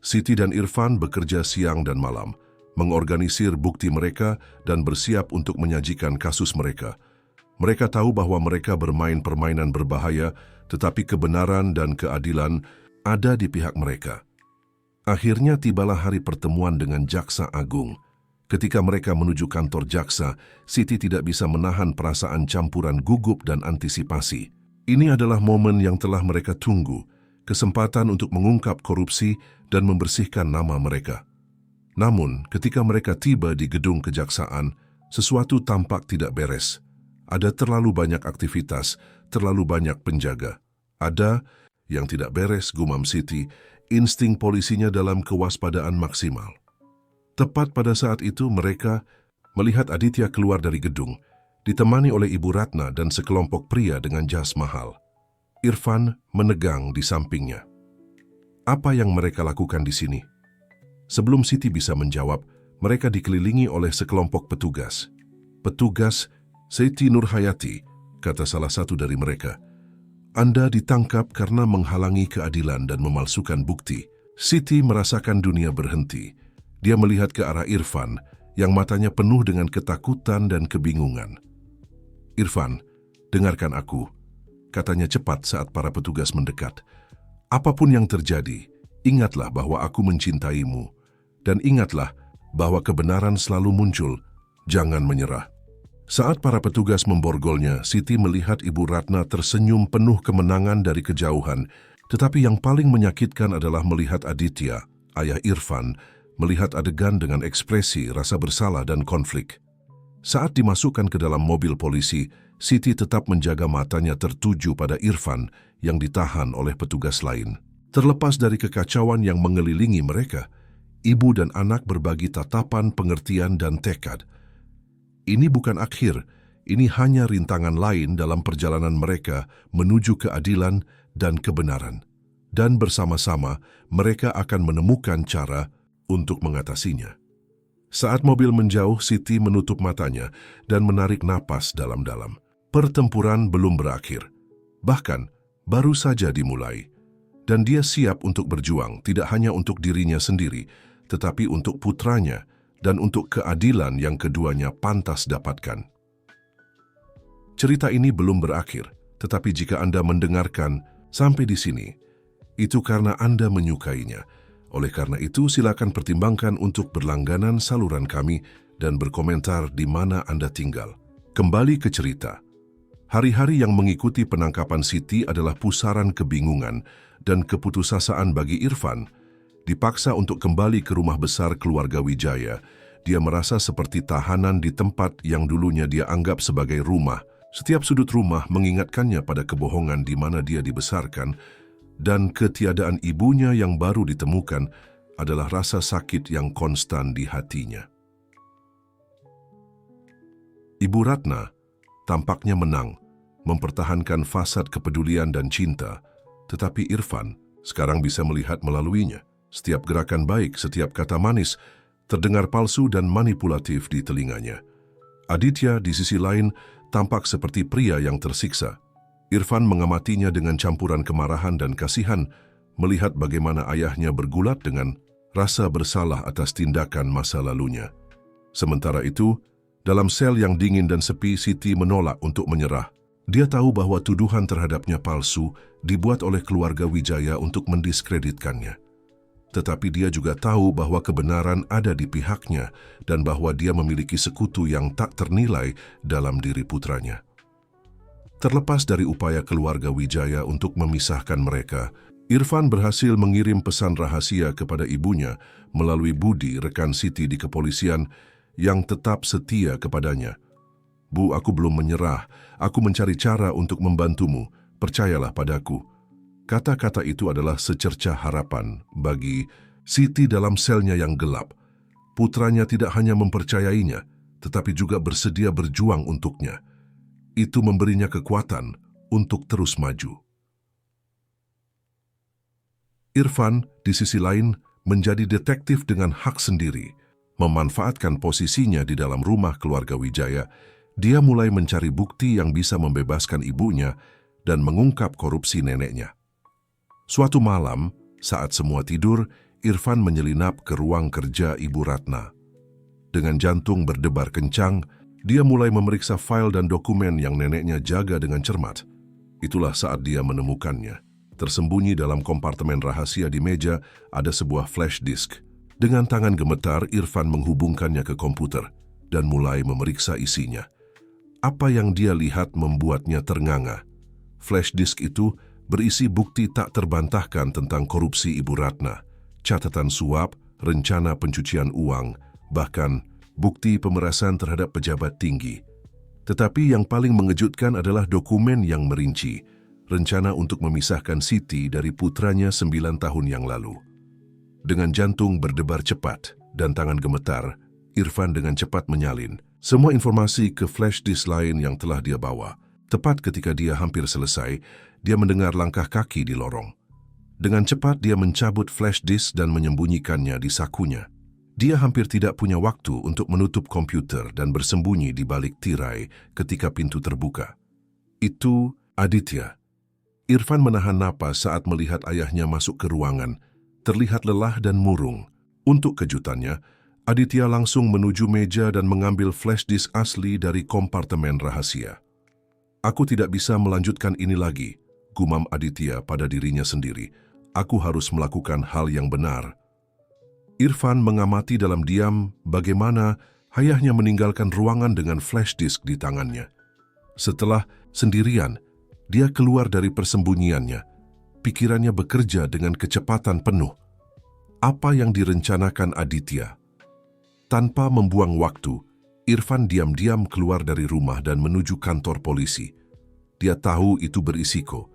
Speaker 1: Siti dan Irfan bekerja siang dan malam, mengorganisir bukti mereka dan bersiap untuk menyajikan kasus mereka. Mereka tahu bahwa mereka bermain permainan berbahaya, tetapi kebenaran dan keadilan ada di pihak mereka. Akhirnya tibalah hari pertemuan dengan Jaksa Agung. Ketika mereka menuju kantor jaksa, Siti tidak bisa menahan perasaan campuran gugup dan antisipasi. Ini adalah momen yang telah mereka tunggu, kesempatan untuk mengungkap korupsi dan membersihkan nama mereka. Namun, ketika mereka tiba di gedung kejaksaan, sesuatu tampak tidak beres. Ada terlalu banyak aktivitas, terlalu banyak penjaga. Ada yang tidak beres, gumam Siti, insting polisinya dalam kewaspadaan maksimal. Tepat pada saat itu mereka melihat Aditya keluar dari gedung, ditemani oleh Ibu Ratna dan sekelompok pria dengan jas mahal. Irfan menegang di sampingnya. Apa yang mereka lakukan di sini? Sebelum Siti bisa menjawab, Mereka dikelilingi oleh sekelompok petugas. "Petugas, Siti Nurhayati," kata salah satu dari mereka. "Anda ditangkap karena menghalangi keadilan dan memalsukan bukti." Siti merasakan dunia berhenti. Dia melihat ke arah Irfan, yang matanya penuh dengan ketakutan dan kebingungan. "Irfan, dengarkan aku," katanya cepat saat para petugas mendekat. "Apapun yang terjadi, ingatlah bahwa aku mencintaimu. Dan ingatlah bahwa kebenaran selalu muncul, jangan menyerah." Saat para petugas memborgolnya, Siti melihat Ibu Ratna tersenyum penuh kemenangan dari kejauhan. Tetapi yang paling menyakitkan adalah melihat Aditya, ayah Irfan, melihat adegan dengan ekspresi rasa bersalah dan konflik. Saat dimasukkan ke dalam mobil polisi, Siti tetap menjaga matanya tertuju pada Irfan yang ditahan oleh petugas lain. Terlepas dari kekacauan yang mengelilingi mereka, ibu dan anak berbagi tatapan, pengertian, dan tekad. Ini bukan akhir, ini hanya rintangan lain dalam perjalanan mereka menuju keadilan dan kebenaran. Dan bersama-sama, mereka akan menemukan cara untuk mengatasinya. Saat mobil menjauh, Siti menutup matanya dan menarik napas dalam-dalam. Pertempuran belum berakhir, bahkan baru saja dimulai. Dan dia siap untuk berjuang, tidak hanya untuk dirinya sendiri, tetapi untuk putranya dan untuk keadilan yang keduanya pantas dapatkan. Cerita ini belum berakhir, tetapi jika Anda mendengarkan sampai di sini, itu karena Anda menyukainya. Oleh karena itu, silakan pertimbangkan untuk berlangganan saluran kami dan berkomentar di mana Anda tinggal. Kembali ke cerita. Hari-hari yang mengikuti penangkapan Siti adalah pusaran kebingungan dan keputusasaan bagi Irfan. Dipaksa untuk kembali ke rumah besar keluarga Wijaya, dia merasa seperti tahanan di tempat yang dulunya dia anggap sebagai rumah. Setiap sudut rumah mengingatkannya pada kebohongan di mana dia dibesarkan, dan ketiadaan ibunya yang baru ditemukan adalah rasa sakit yang konstan di hatinya. Ibu Ratna tampaknya menang, mempertahankan fasad kepedulian dan cinta, tetapi Irfan sekarang bisa melihat melaluinya. Setiap gerakan baik, setiap kata manis, terdengar palsu dan manipulatif di telinganya. Aditya di sisi lain tampak seperti pria yang tersiksa. Irfan mengamatinya dengan campuran kemarahan dan kasihan, melihat bagaimana ayahnya bergulat dengan rasa bersalah atas tindakan masa lalunya. Sementara itu, dalam sel yang dingin dan sepi, Siti menolak untuk menyerah. Dia tahu bahwa tuduhan terhadapnya palsu dibuat oleh keluarga Wijaya untuk mendiskreditkannya. Tetapi dia juga tahu bahwa kebenaran ada di pihaknya dan bahwa dia memiliki sekutu yang tak ternilai dalam diri putranya. Terlepas dari upaya keluarga Wijaya untuk memisahkan mereka, Irfan berhasil mengirim pesan rahasia kepada ibunya melalui Budi, rekan Siti di kepolisian, yang tetap setia kepadanya. "Bu, aku belum menyerah. Aku mencari cara untuk membantumu. Percayalah padaku." Kata-kata itu adalah secercah harapan bagi Siti dalam selnya yang gelap. Putranya tidak hanya mempercayainya, tetapi juga bersedia berjuang untuknya. Itu memberinya kekuatan untuk terus maju. Irfan, di sisi lain, menjadi detektif dengan hak sendiri. Memanfaatkan posisinya di dalam rumah keluarga Wijaya, dia mulai mencari bukti yang bisa membebaskan ibunya dan mengungkap korupsi neneknya. Suatu malam, saat semua tidur, Irfan menyelinap ke ruang kerja Ibu Ratna. Dengan jantung berdebar kencang, dia mulai memeriksa file dan dokumen yang neneknya jaga dengan cermat. Itulah saat dia menemukannya. Tersembunyi dalam kompartemen rahasia di meja ada sebuah flash disk. Dengan tangan gemetar, Irfan menghubungkannya ke komputer dan mulai memeriksa isinya. Apa yang dia lihat membuatnya ternganga. Flash disk itu berisi bukti tak terbantahkan tentang korupsi Ibu Ratna, catatan suap, rencana pencucian uang, bahkan bukti pemerasan terhadap pejabat tinggi. Tetapi yang paling mengejutkan adalah dokumen yang merinci, rencana untuk memisahkan Siti dari putranya 9 tahun yang lalu. Dengan jantung berdebar cepat dan tangan gemetar, Irfan dengan cepat menyalin semua informasi ke flash disk lain yang telah dia bawa. Tepat ketika dia hampir selesai, dia mendengar langkah kaki di lorong. Dengan cepat dia mencabut flash disk dan menyembunyikannya di sakunya. Dia hampir tidak punya waktu untuk menutup komputer dan bersembunyi di balik tirai ketika pintu terbuka. Itu Aditya. Irfan menahan napas saat melihat ayahnya masuk ke ruangan, terlihat lelah dan murung. Untuk kejutannya, Aditya langsung menuju meja dan mengambil flash disk asli dari kompartemen rahasia. Aku tidak bisa melanjutkan ini lagi, gumam Aditya pada dirinya sendiri. Aku harus melakukan hal yang benar. Irfan mengamati dalam diam bagaimana ayahnya meninggalkan ruangan dengan flash disk di tangannya. Setelah sendirian, dia keluar dari persembunyiannya. Pikirannya bekerja dengan kecepatan penuh. Apa yang direncanakan Aditya? Tanpa membuang waktu, Irfan diam-diam keluar dari rumah dan menuju kantor polisi. Dia tahu itu berisiko,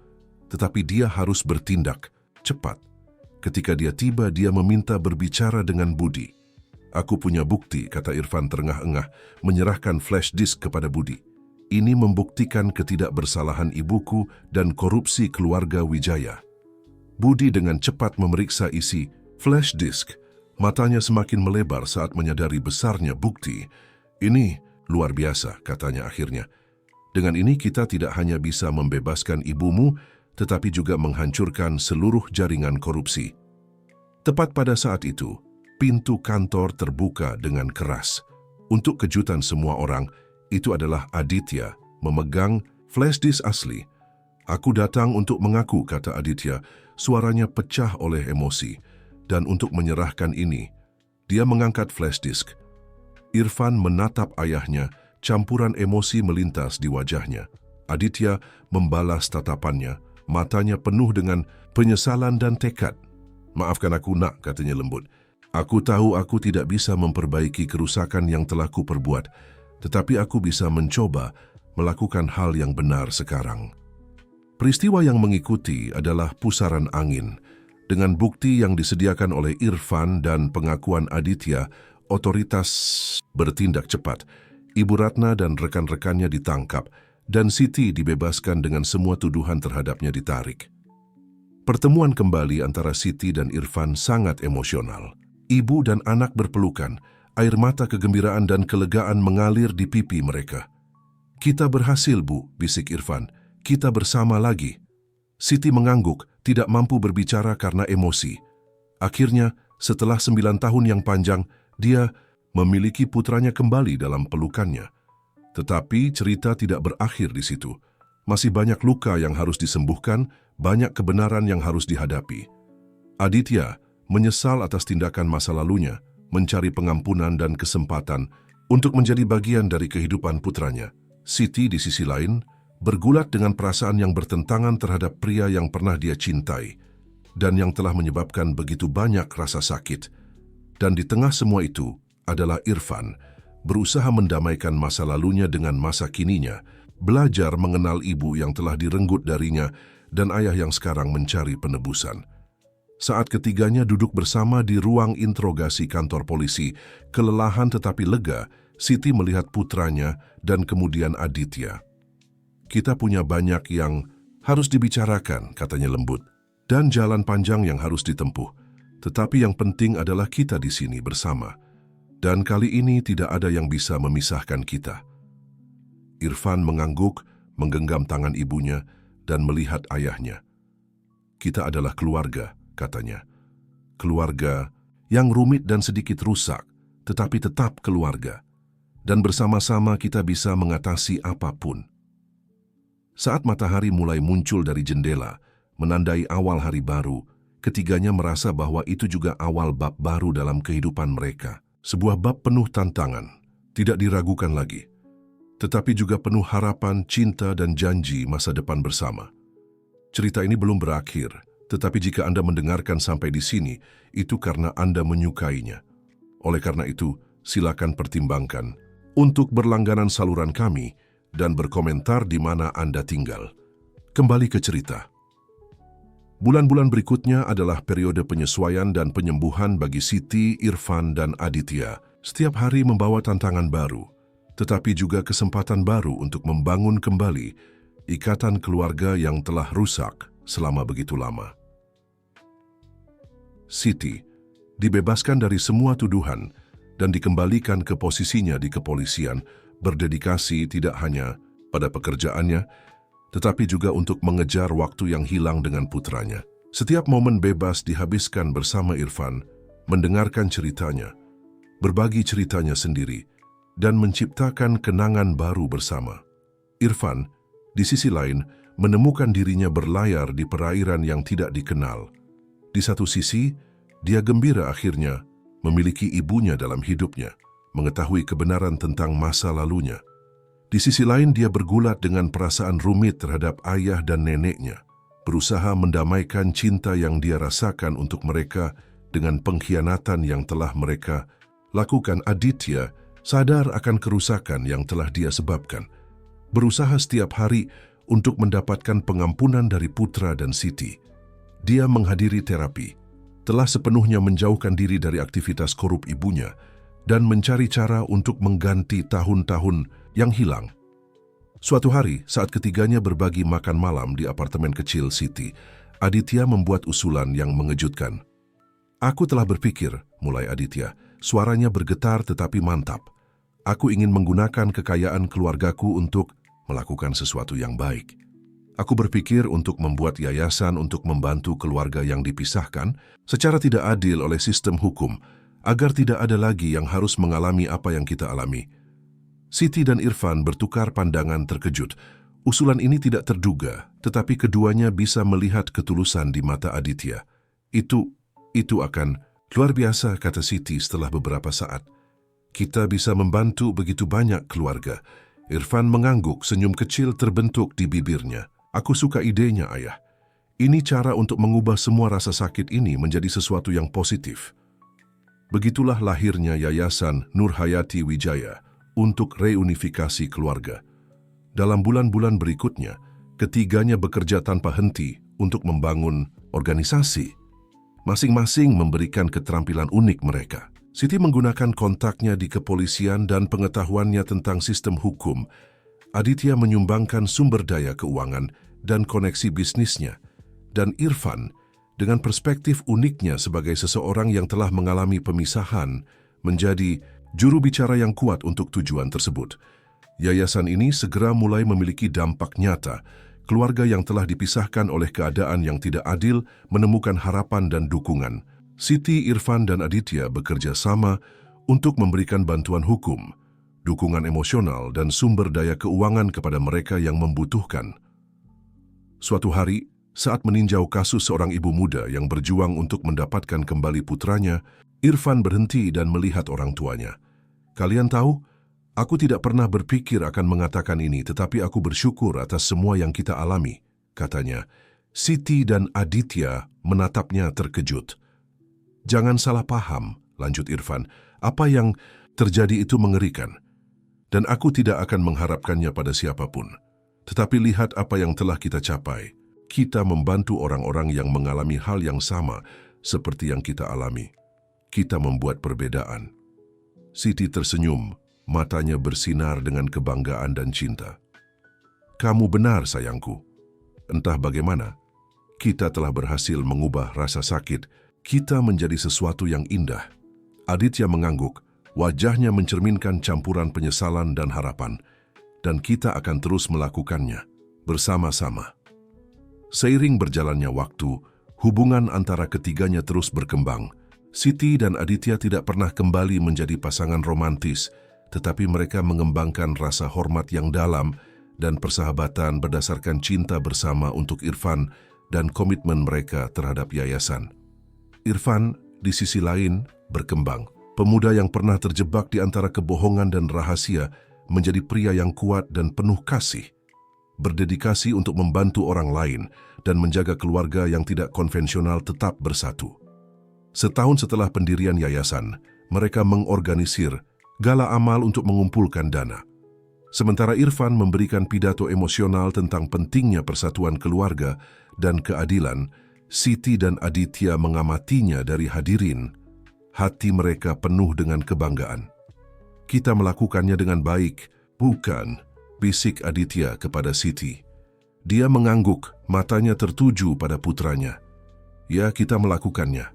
Speaker 1: tetapi dia harus bertindak cepat. Ketika dia tiba, dia meminta berbicara dengan Budi. Aku punya bukti, kata Irfan terengah-engah, menyerahkan flash disk kepada Budi. Ini membuktikan ketidakbersalahan ibuku dan korupsi keluarga Wijaya. Budi dengan cepat memeriksa isi flash disk. Matanya semakin melebar saat menyadari besarnya bukti. Ini luar biasa, katanya akhirnya. Dengan ini kita tidak hanya bisa membebaskan ibumu, tetapi juga menghancurkan seluruh jaringan korupsi. Tepat pada saat itu, pintu kantor terbuka dengan keras. Untuk kejutan semua orang, itu adalah Aditya memegang flash disk asli. Aku datang untuk mengaku, kata Aditya, suaranya pecah oleh emosi. Dan untuk menyerahkan ini, dia mengangkat flash disk. Irfan menatap ayahnya, campuran emosi melintas di wajahnya. Aditya membalas tatapannya, matanya penuh dengan penyesalan dan tekad. Maafkan aku, nak, katanya lembut. Aku tahu aku tidak bisa memperbaiki kerusakan yang telah kuperbuat, tetapi aku bisa mencoba melakukan hal yang benar sekarang. Peristiwa yang mengikuti adalah pusaran angin. Dengan bukti yang disediakan oleh Irfan dan pengakuan Aditya, otoritas bertindak cepat. Ibu Ratna dan rekan-rekannya ditangkap, dan Siti dibebaskan dengan semua tuduhan terhadapnya ditarik. Pertemuan kembali antara Siti dan Irfan sangat emosional. Ibu dan anak berpelukan, air mata kegembiraan dan kelegaan mengalir di pipi mereka. Kita berhasil, Bu, bisik Irfan. Kita bersama lagi. Siti mengangguk, tidak mampu berbicara karena emosi. Akhirnya, setelah 9 tahun yang panjang, dia memiliki putranya kembali dalam pelukannya. Tetapi cerita tidak berakhir di situ. Masih banyak luka yang harus disembuhkan, banyak kebenaran yang harus dihadapi. Aditya menyesal atas tindakan masa lalunya, mencari pengampunan dan kesempatan untuk menjadi bagian dari kehidupan putranya. Siti di sisi lain bergulat dengan perasaan yang bertentangan terhadap pria yang pernah dia cintai dan yang telah menyebabkan begitu banyak rasa sakit. Dan di tengah semua itu adalah Irfan, berusaha mendamaikan masa lalunya dengan masa kininya, belajar mengenal ibu yang telah direnggut darinya dan ayah yang sekarang mencari penebusan. Saat ketiganya duduk bersama di ruang interogasi kantor polisi, kelelahan tetapi lega, Siti melihat putranya dan kemudian Aditya. Kita punya banyak yang harus dibicarakan, katanya lembut, dan jalan panjang yang harus ditempuh. Tetapi yang penting adalah kita di sini bersama. Dan kali ini tidak ada yang bisa memisahkan kita. Irfan mengangguk, menggenggam tangan ibunya, dan melihat ayahnya. Kita adalah keluarga, katanya. Keluarga yang rumit dan sedikit rusak, tetapi tetap keluarga. Dan bersama-sama kita bisa mengatasi apapun. Saat matahari mulai muncul dari jendela, menandai awal hari baru, ketiganya merasa bahwa itu juga awal bab baru dalam kehidupan mereka. Sebuah bab penuh tantangan, tidak diragukan lagi, tetapi juga penuh harapan, cinta, dan janji masa depan bersama. Cerita ini belum berakhir, tetapi jika Anda mendengarkan sampai di sini, itu karena Anda menyukainya. Oleh karena itu, silakan pertimbangkan untuk berlangganan saluran kami dan berkomentar di mana Anda tinggal. Kembali ke cerita. Bulan-bulan berikutnya adalah periode penyesuaian dan penyembuhan bagi Siti, Irfan, dan Aditya. Setiap hari membawa tantangan baru, tetapi juga kesempatan baru untuk membangun kembali ikatan keluarga yang telah rusak selama begitu lama. Siti dibebaskan dari semua tuduhan, dan dikembalikan ke posisinya di kepolisian, berdedikasi tidak hanya pada pekerjaannya, tetapi juga untuk mengejar waktu yang hilang dengan putranya. Setiap momen bebas dihabiskan bersama Irfan, mendengarkan ceritanya, berbagi ceritanya sendiri, dan menciptakan kenangan baru bersama. Irfan, di sisi lain, menemukan dirinya berlayar di perairan yang tidak dikenal. Di satu sisi, dia gembira akhirnya memiliki ibunya dalam hidupnya, mengetahui kebenaran tentang masa lalunya. Di sisi lain, dia bergulat dengan perasaan rumit terhadap ayah dan neneknya, berusaha mendamaikan cinta yang dia rasakan untuk mereka dengan pengkhianatan yang telah mereka lakukan. Aditya sadar akan kerusakan yang telah dia sebabkan, berusaha setiap hari untuk mendapatkan pengampunan dari putra dan Siti. Dia menghadiri terapi, telah sepenuhnya menjauhkan diri dari aktivitas korup ibunya, dan mencari cara untuk mengganti tahun-tahun yang hilang. Suatu hari, saat ketiganya berbagi makan malam di apartemen kecil Siti, Aditya membuat usulan yang mengejutkan. "Aku telah berpikir," mulai Aditya, suaranya bergetar tetapi mantap. "Aku ingin menggunakan kekayaan keluargaku untuk melakukan sesuatu yang baik. Aku berpikir untuk membuat yayasan untuk membantu keluarga yang dipisahkan secara tidak adil oleh sistem hukum, agar tidak ada lagi yang harus mengalami apa yang kita alami." Siti dan Irfan bertukar pandangan terkejut. Usulan ini tidak terduga, tetapi keduanya bisa melihat ketulusan di mata Aditya. Itu akan luar biasa," kata Siti setelah beberapa saat. "Kita bisa membantu begitu banyak keluarga." Irfan mengangguk, senyum kecil terbentuk di bibirnya. "Aku suka idenya, Ayah. Ini cara untuk mengubah semua rasa sakit ini menjadi sesuatu yang positif." Begitulah lahirnya Yayasan Nurhayati Wijaya untuk reunifikasi keluarga. Dalam bulan-bulan berikutnya, ketiganya bekerja tanpa henti untuk membangun organisasi. Masing-masing memberikan keterampilan unik mereka. Siti menggunakan kontaknya di kepolisian dan pengetahuannya tentang sistem hukum. Aditya menyumbangkan sumber daya keuangan dan koneksi bisnisnya. Dan Irfan, dengan perspektif uniknya sebagai seseorang yang telah mengalami pemisahan, menjadi juru bicara yang kuat untuk tujuan tersebut. Yayasan ini segera mulai memiliki dampak nyata. Keluarga yang telah dipisahkan oleh keadaan yang tidak adil menemukan harapan dan dukungan. Siti, Irfan, dan Aditya bekerja sama untuk memberikan bantuan hukum, dukungan emosional, dan sumber daya keuangan kepada mereka yang membutuhkan. Suatu hari, saat meninjau kasus seorang ibu muda yang berjuang untuk mendapatkan kembali putranya, Irfan berhenti dan melihat orang tuanya. "Kalian tahu, aku tidak pernah berpikir akan mengatakan ini, tetapi aku bersyukur atas semua yang kita alami," katanya. Siti dan Aditya menatapnya terkejut. "Jangan salah paham," lanjut Irfan, "apa yang terjadi itu mengerikan. Dan aku tidak akan mengharapkannya pada siapapun. Tetapi lihat apa yang telah kita capai. Kita membantu orang-orang yang mengalami hal yang sama seperti yang kita alami. Kita membuat perbedaan." Siti tersenyum, matanya bersinar dengan kebanggaan dan cinta. "Kamu benar, sayangku. Entah bagaimana, kita telah berhasil mengubah rasa sakit kita menjadi sesuatu yang indah." Aditya mengangguk, wajahnya mencerminkan campuran penyesalan dan harapan, dan kita akan terus melakukannya bersama-sama. Seiring berjalannya waktu, hubungan antara ketiganya terus berkembang. Siti dan Aditya tidak pernah kembali menjadi pasangan romantis, tetapi mereka mengembangkan rasa hormat yang dalam dan persahabatan berdasarkan cinta bersama untuk Irfan dan komitmen mereka terhadap yayasan. Irfan, di sisi lain, berkembang. Pemuda yang pernah terjebak di antara kebohongan dan rahasia menjadi pria yang kuat dan penuh kasih, berdedikasi untuk membantu orang lain dan menjaga keluarga yang tidak konvensional tetap bersatu. Setahun setelah pendirian yayasan, mereka mengorganisir gala amal untuk mengumpulkan dana. Sementara Irfan memberikan pidato emosional tentang pentingnya persatuan keluarga dan keadilan, Siti dan Aditya mengamatinya dari hadirin. Hati mereka penuh dengan kebanggaan. "Kita melakukannya dengan baik, bukan?" bisik Aditya kepada Siti. Dia mengangguk, matanya tertuju pada putranya. "Ya, kita melakukannya.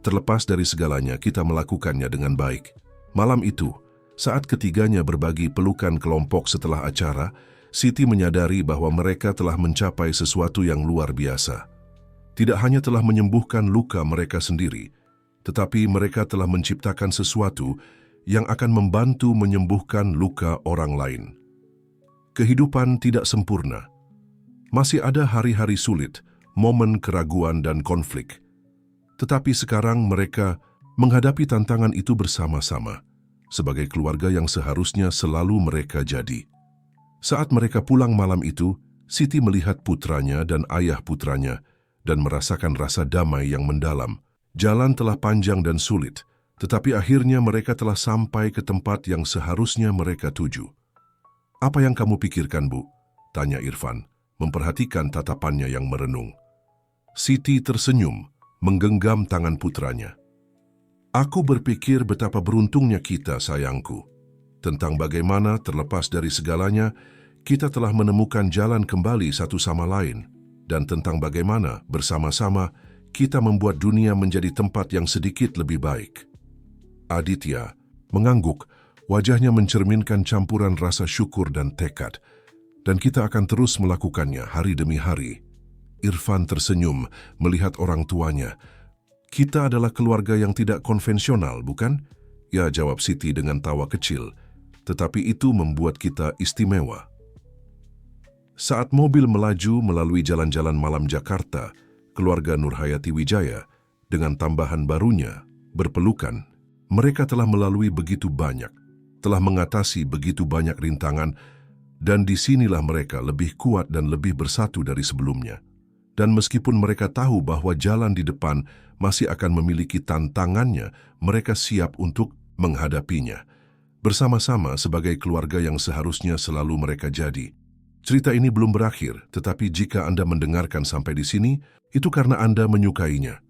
Speaker 1: Terlepas dari segalanya, kita melakukannya dengan baik. Malam itu, saat ketiganya berbagi pelukan kelompok setelah acara, Siti menyadari bahwa mereka telah mencapai sesuatu yang luar biasa. Tidak hanya telah menyembuhkan luka mereka sendiri, tetapi mereka telah menciptakan sesuatu yang akan membantu menyembuhkan luka orang lain. Kehidupan tidak sempurna. Masih ada hari-hari sulit, momen keraguan dan konflik. Tetapi sekarang mereka menghadapi tantangan itu bersama-sama, sebagai keluarga yang seharusnya selalu mereka jadi. Saat mereka pulang malam itu, Siti melihat putranya dan ayah putranya dan merasakan rasa damai yang mendalam. Jalan telah panjang dan sulit, tetapi akhirnya mereka telah sampai ke tempat yang seharusnya mereka tuju. "Apa yang kamu pikirkan, Bu?" tanya Irfan, memperhatikan tatapannya yang merenung. Siti tersenyum, menggenggam tangan putranya. "Aku berpikir betapa beruntungnya kita, sayangku. Tentang bagaimana terlepas dari segalanya, kita telah menemukan jalan kembali satu sama lain, dan tentang bagaimana bersama-sama kita membuat dunia menjadi tempat yang sedikit lebih baik." Aditya mengangguk, wajahnya mencerminkan campuran rasa syukur dan tekad, dan kita akan terus melakukannya hari demi hari. Irfan tersenyum melihat orang tuanya. "Kita adalah keluarga yang tidak konvensional, bukan?" "Ya," jawab Siti dengan tawa kecil, "tetapi itu membuat kita istimewa." Saat mobil melaju melalui jalan-jalan malam Jakarta, keluarga Nurhayati Wijaya, dengan tambahan barunya, berpelukan. Mereka telah melalui begitu banyak, telah mengatasi begitu banyak rintangan, dan disinilah mereka lebih kuat dan lebih bersatu dari sebelumnya. Dan meskipun mereka tahu bahwa jalan di depan masih akan memiliki tantangannya, mereka siap untuk menghadapinya. Bersama-sama sebagai keluarga yang seharusnya selalu mereka jadi. Cerita ini belum berakhir, tetapi jika Anda mendengarkan sampai di sini, itu karena Anda menyukainya.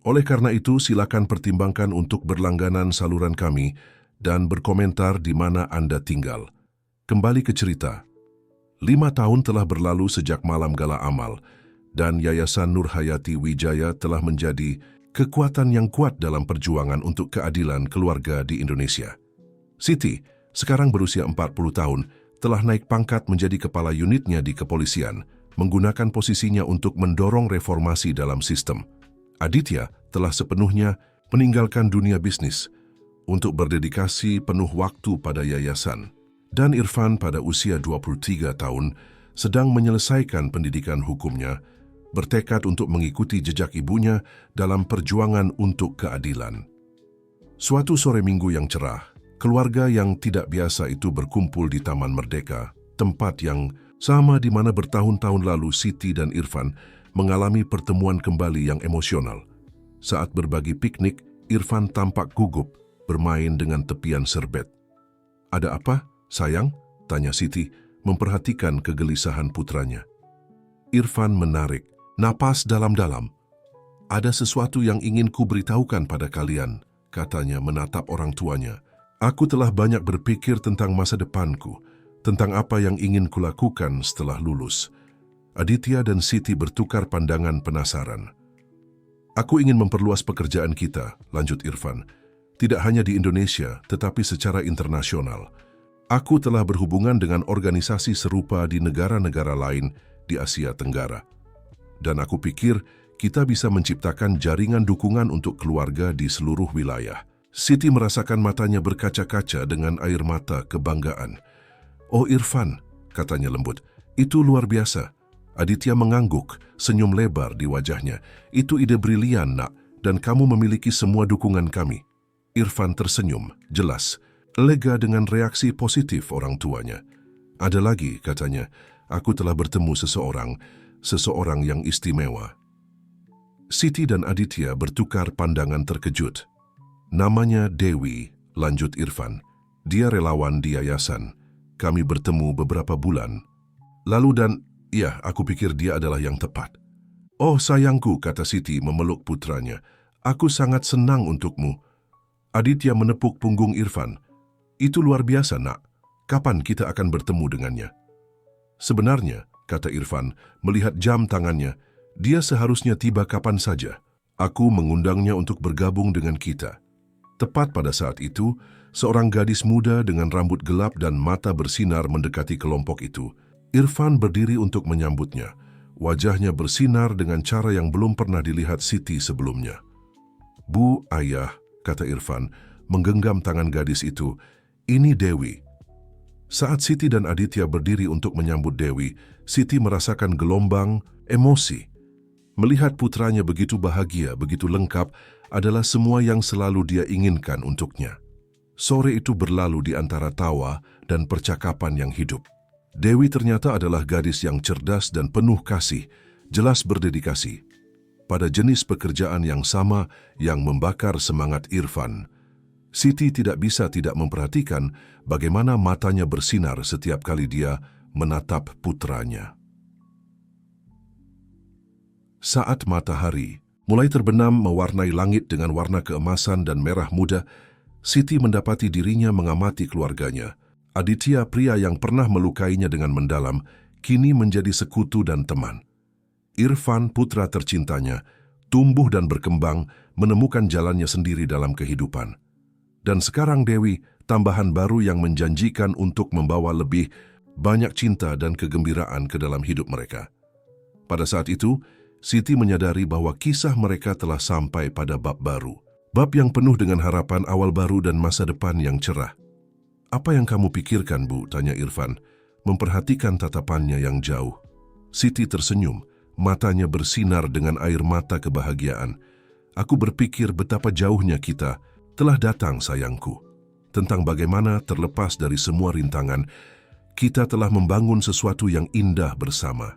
Speaker 1: Oleh karena itu, silakan pertimbangkan untuk berlangganan saluran kami dan berkomentar di mana Anda tinggal. Kembali ke cerita. 5 tahun telah berlalu sejak malam gala amal, dan Yayasan Nurhayati Wijaya telah menjadi kekuatan yang kuat dalam perjuangan untuk keadilan keluarga di Indonesia. Siti, sekarang berusia 40 tahun, telah naik pangkat menjadi kepala unitnya di kepolisian, menggunakan posisinya untuk mendorong reformasi dalam sistem. Aditya telah sepenuhnya meninggalkan dunia bisnis untuk berdedikasi penuh waktu pada yayasan. Dan Irfan pada usia 23 tahun sedang menyelesaikan pendidikan hukumnya, bertekad untuk mengikuti jejak ibunya dalam perjuangan untuk keadilan. Suatu sore Minggu yang cerah, keluarga yang tidak biasa itu berkumpul di Taman Merdeka, tempat yang sama di mana bertahun-tahun lalu Siti dan Irfan mengalami pertemuan kembali yang emosional. Saat berbagi piknik, Irfan tampak gugup bermain dengan tepian serbet. "Ada apa, sayang?" tanya Siti, memperhatikan kegelisahan putranya. Irfan menarik napas dalam-dalam. "Ada sesuatu yang ingin kuberitahukan pada kalian," katanya menatap orang tuanya. "Aku telah banyak berpikir tentang masa depanku, tentang apa yang ingin kulakukan setelah lulus." Aditya dan Siti bertukar pandangan penasaran. "Aku ingin memperluas pekerjaan kita," lanjut Irfan. "Tidak hanya di Indonesia, tetapi secara internasional. Aku telah berhubungan dengan organisasi serupa di negara-negara lain di Asia Tenggara. Dan aku pikir kita bisa menciptakan jaringan dukungan untuk keluarga di seluruh wilayah." Siti merasakan matanya berkaca-kaca dengan air mata kebanggaan. "Oh Irfan," katanya lembut, "itu luar biasa." Aditya mengangguk, senyum lebar di wajahnya. "Itu ide brilian, Nak, dan kamu memiliki semua dukungan kami." Irfan tersenyum, jelas, lega dengan reaksi positif orang tuanya. "Ada lagi," katanya, "aku telah bertemu seseorang yang istimewa." Siti dan Aditya bertukar pandangan terkejut. "Namanya Dewi," lanjut Irfan. "Dia relawan di yayasan. Kami bertemu beberapa bulan lalu dan, ya, aku pikir dia adalah yang tepat." "Oh sayangku," kata Siti memeluk putranya. "Aku sangat senang untukmu." Aditya menepuk punggung Irfan. "Itu luar biasa, Nak. Kapan kita akan bertemu dengannya?" "Sebenarnya," kata Irfan, melihat jam tangannya, "dia seharusnya tiba kapan saja. Aku mengundangnya untuk bergabung dengan kita. Tepat pada saat itu, seorang gadis muda dengan rambut gelap dan mata bersinar mendekati kelompok itu. Irfan berdiri untuk menyambutnya. Wajahnya bersinar dengan cara yang belum pernah dilihat Siti sebelumnya. "Bu, ayah," kata Irfan, menggenggam tangan gadis itu. "Ini Dewi." Saat Siti dan Aditya berdiri untuk menyambut Dewi, Siti merasakan gelombang emosi. Melihat putranya begitu bahagia, begitu lengkap, adalah semua yang selalu dia inginkan untuknya. Sore itu berlalu di antara tawa dan percakapan yang hidup. Dewi ternyata adalah gadis yang cerdas dan penuh kasih, jelas berdedikasi. Pada jenis pekerjaan yang sama yang membakar semangat Irfan, Siti tidak bisa tidak memperhatikan bagaimana matanya bersinar setiap kali dia menatap putranya. Saat matahari mulai terbenam mewarnai langit dengan warna keemasan dan merah muda, Siti mendapati dirinya mengamati keluarganya. Aditya, pria yang pernah melukainya dengan mendalam, kini menjadi sekutu dan teman. Irfan, putra tercintanya, tumbuh dan berkembang, menemukan jalannya sendiri dalam kehidupan. Dan sekarang Dewi, tambahan baru yang menjanjikan untuk membawa lebih banyak cinta dan kegembiraan ke dalam hidup mereka. Pada saat itu, Siti menyadari bahwa kisah mereka telah sampai pada bab baru. Bab yang penuh dengan harapan awal baru dan masa depan yang cerah. "Apa yang kamu pikirkan, Bu?" tanya Irfan, memperhatikan tatapannya yang jauh. Siti tersenyum, matanya bersinar dengan air mata kebahagiaan. "Aku berpikir betapa jauhnya kita telah datang, sayangku. Tentang bagaimana terlepas dari semua rintangan, kita telah membangun sesuatu yang indah bersama."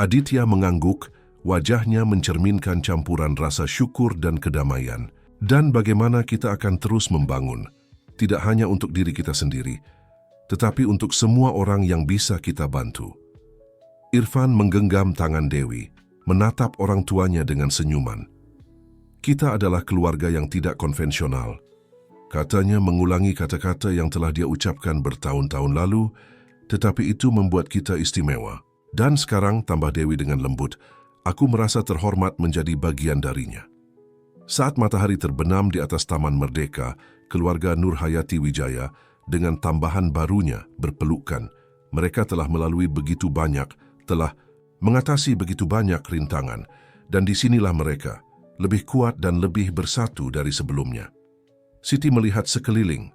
Speaker 1: Aditya mengangguk, wajahnya mencerminkan campuran rasa syukur dan kedamaian. Dan bagaimana kita akan terus membangun, tidak hanya untuk diri kita sendiri, tetapi untuk semua orang yang bisa kita bantu. Irfan menggenggam tangan Dewi, menatap orang tuanya dengan senyuman. "Kita adalah keluarga yang tidak konvensional," katanya mengulangi kata-kata yang telah dia ucapkan bertahun-tahun lalu, tetapi itu membuat kita istimewa. "Dan sekarang," tambah Dewi dengan lembut, "aku merasa terhormat menjadi bagian darinya." Saat matahari terbenam di atas Taman Merdeka, keluarga Nurhayati Wijaya dengan tambahan barunya berpelukan. Mereka telah melalui begitu banyak, telah mengatasi begitu banyak rintangan, dan disinilah mereka, lebih kuat dan lebih bersatu dari sebelumnya. Siti melihat sekeliling,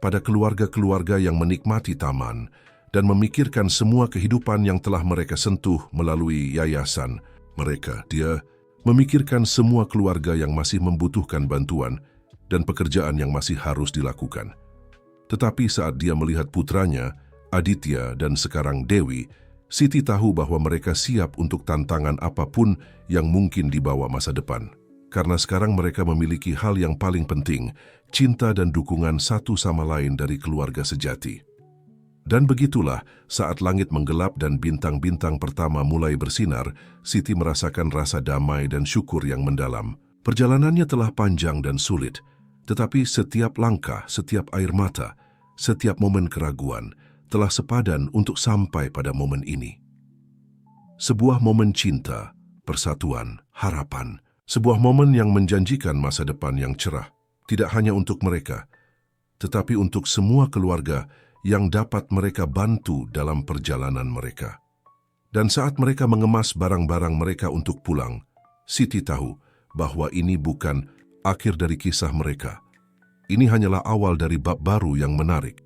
Speaker 1: pada keluarga-keluarga yang menikmati taman, dan memikirkan semua kehidupan yang telah mereka sentuh melalui yayasan mereka. Dia memikirkan semua keluarga yang masih membutuhkan bantuan dan pekerjaan yang masih harus dilakukan. Tetapi saat dia melihat putranya, Aditya dan sekarang Dewi, Siti tahu bahwa mereka siap untuk tantangan apapun yang mungkin dibawa masa depan. Karena sekarang mereka memiliki hal yang paling penting, cinta dan dukungan satu sama lain dari keluarga sejati. Dan begitulah, saat langit menggelap dan bintang-bintang pertama mulai bersinar, Siti merasakan rasa damai dan syukur yang mendalam. Perjalanannya telah panjang dan sulit, tetapi setiap langkah, setiap air mata, setiap momen keraguan, telah sepadan untuk sampai pada momen ini. Sebuah momen cinta, persatuan, harapan, sebuah momen yang menjanjikan masa depan yang cerah, tidak hanya untuk mereka, tetapi untuk semua keluarga yang dapat mereka bantu dalam perjalanan mereka. Dan saat mereka mengemas barang-barang mereka untuk pulang, Siti tahu bahwa ini bukan akhir dari kisah mereka. Ini hanyalah awal dari bab baru yang menarik.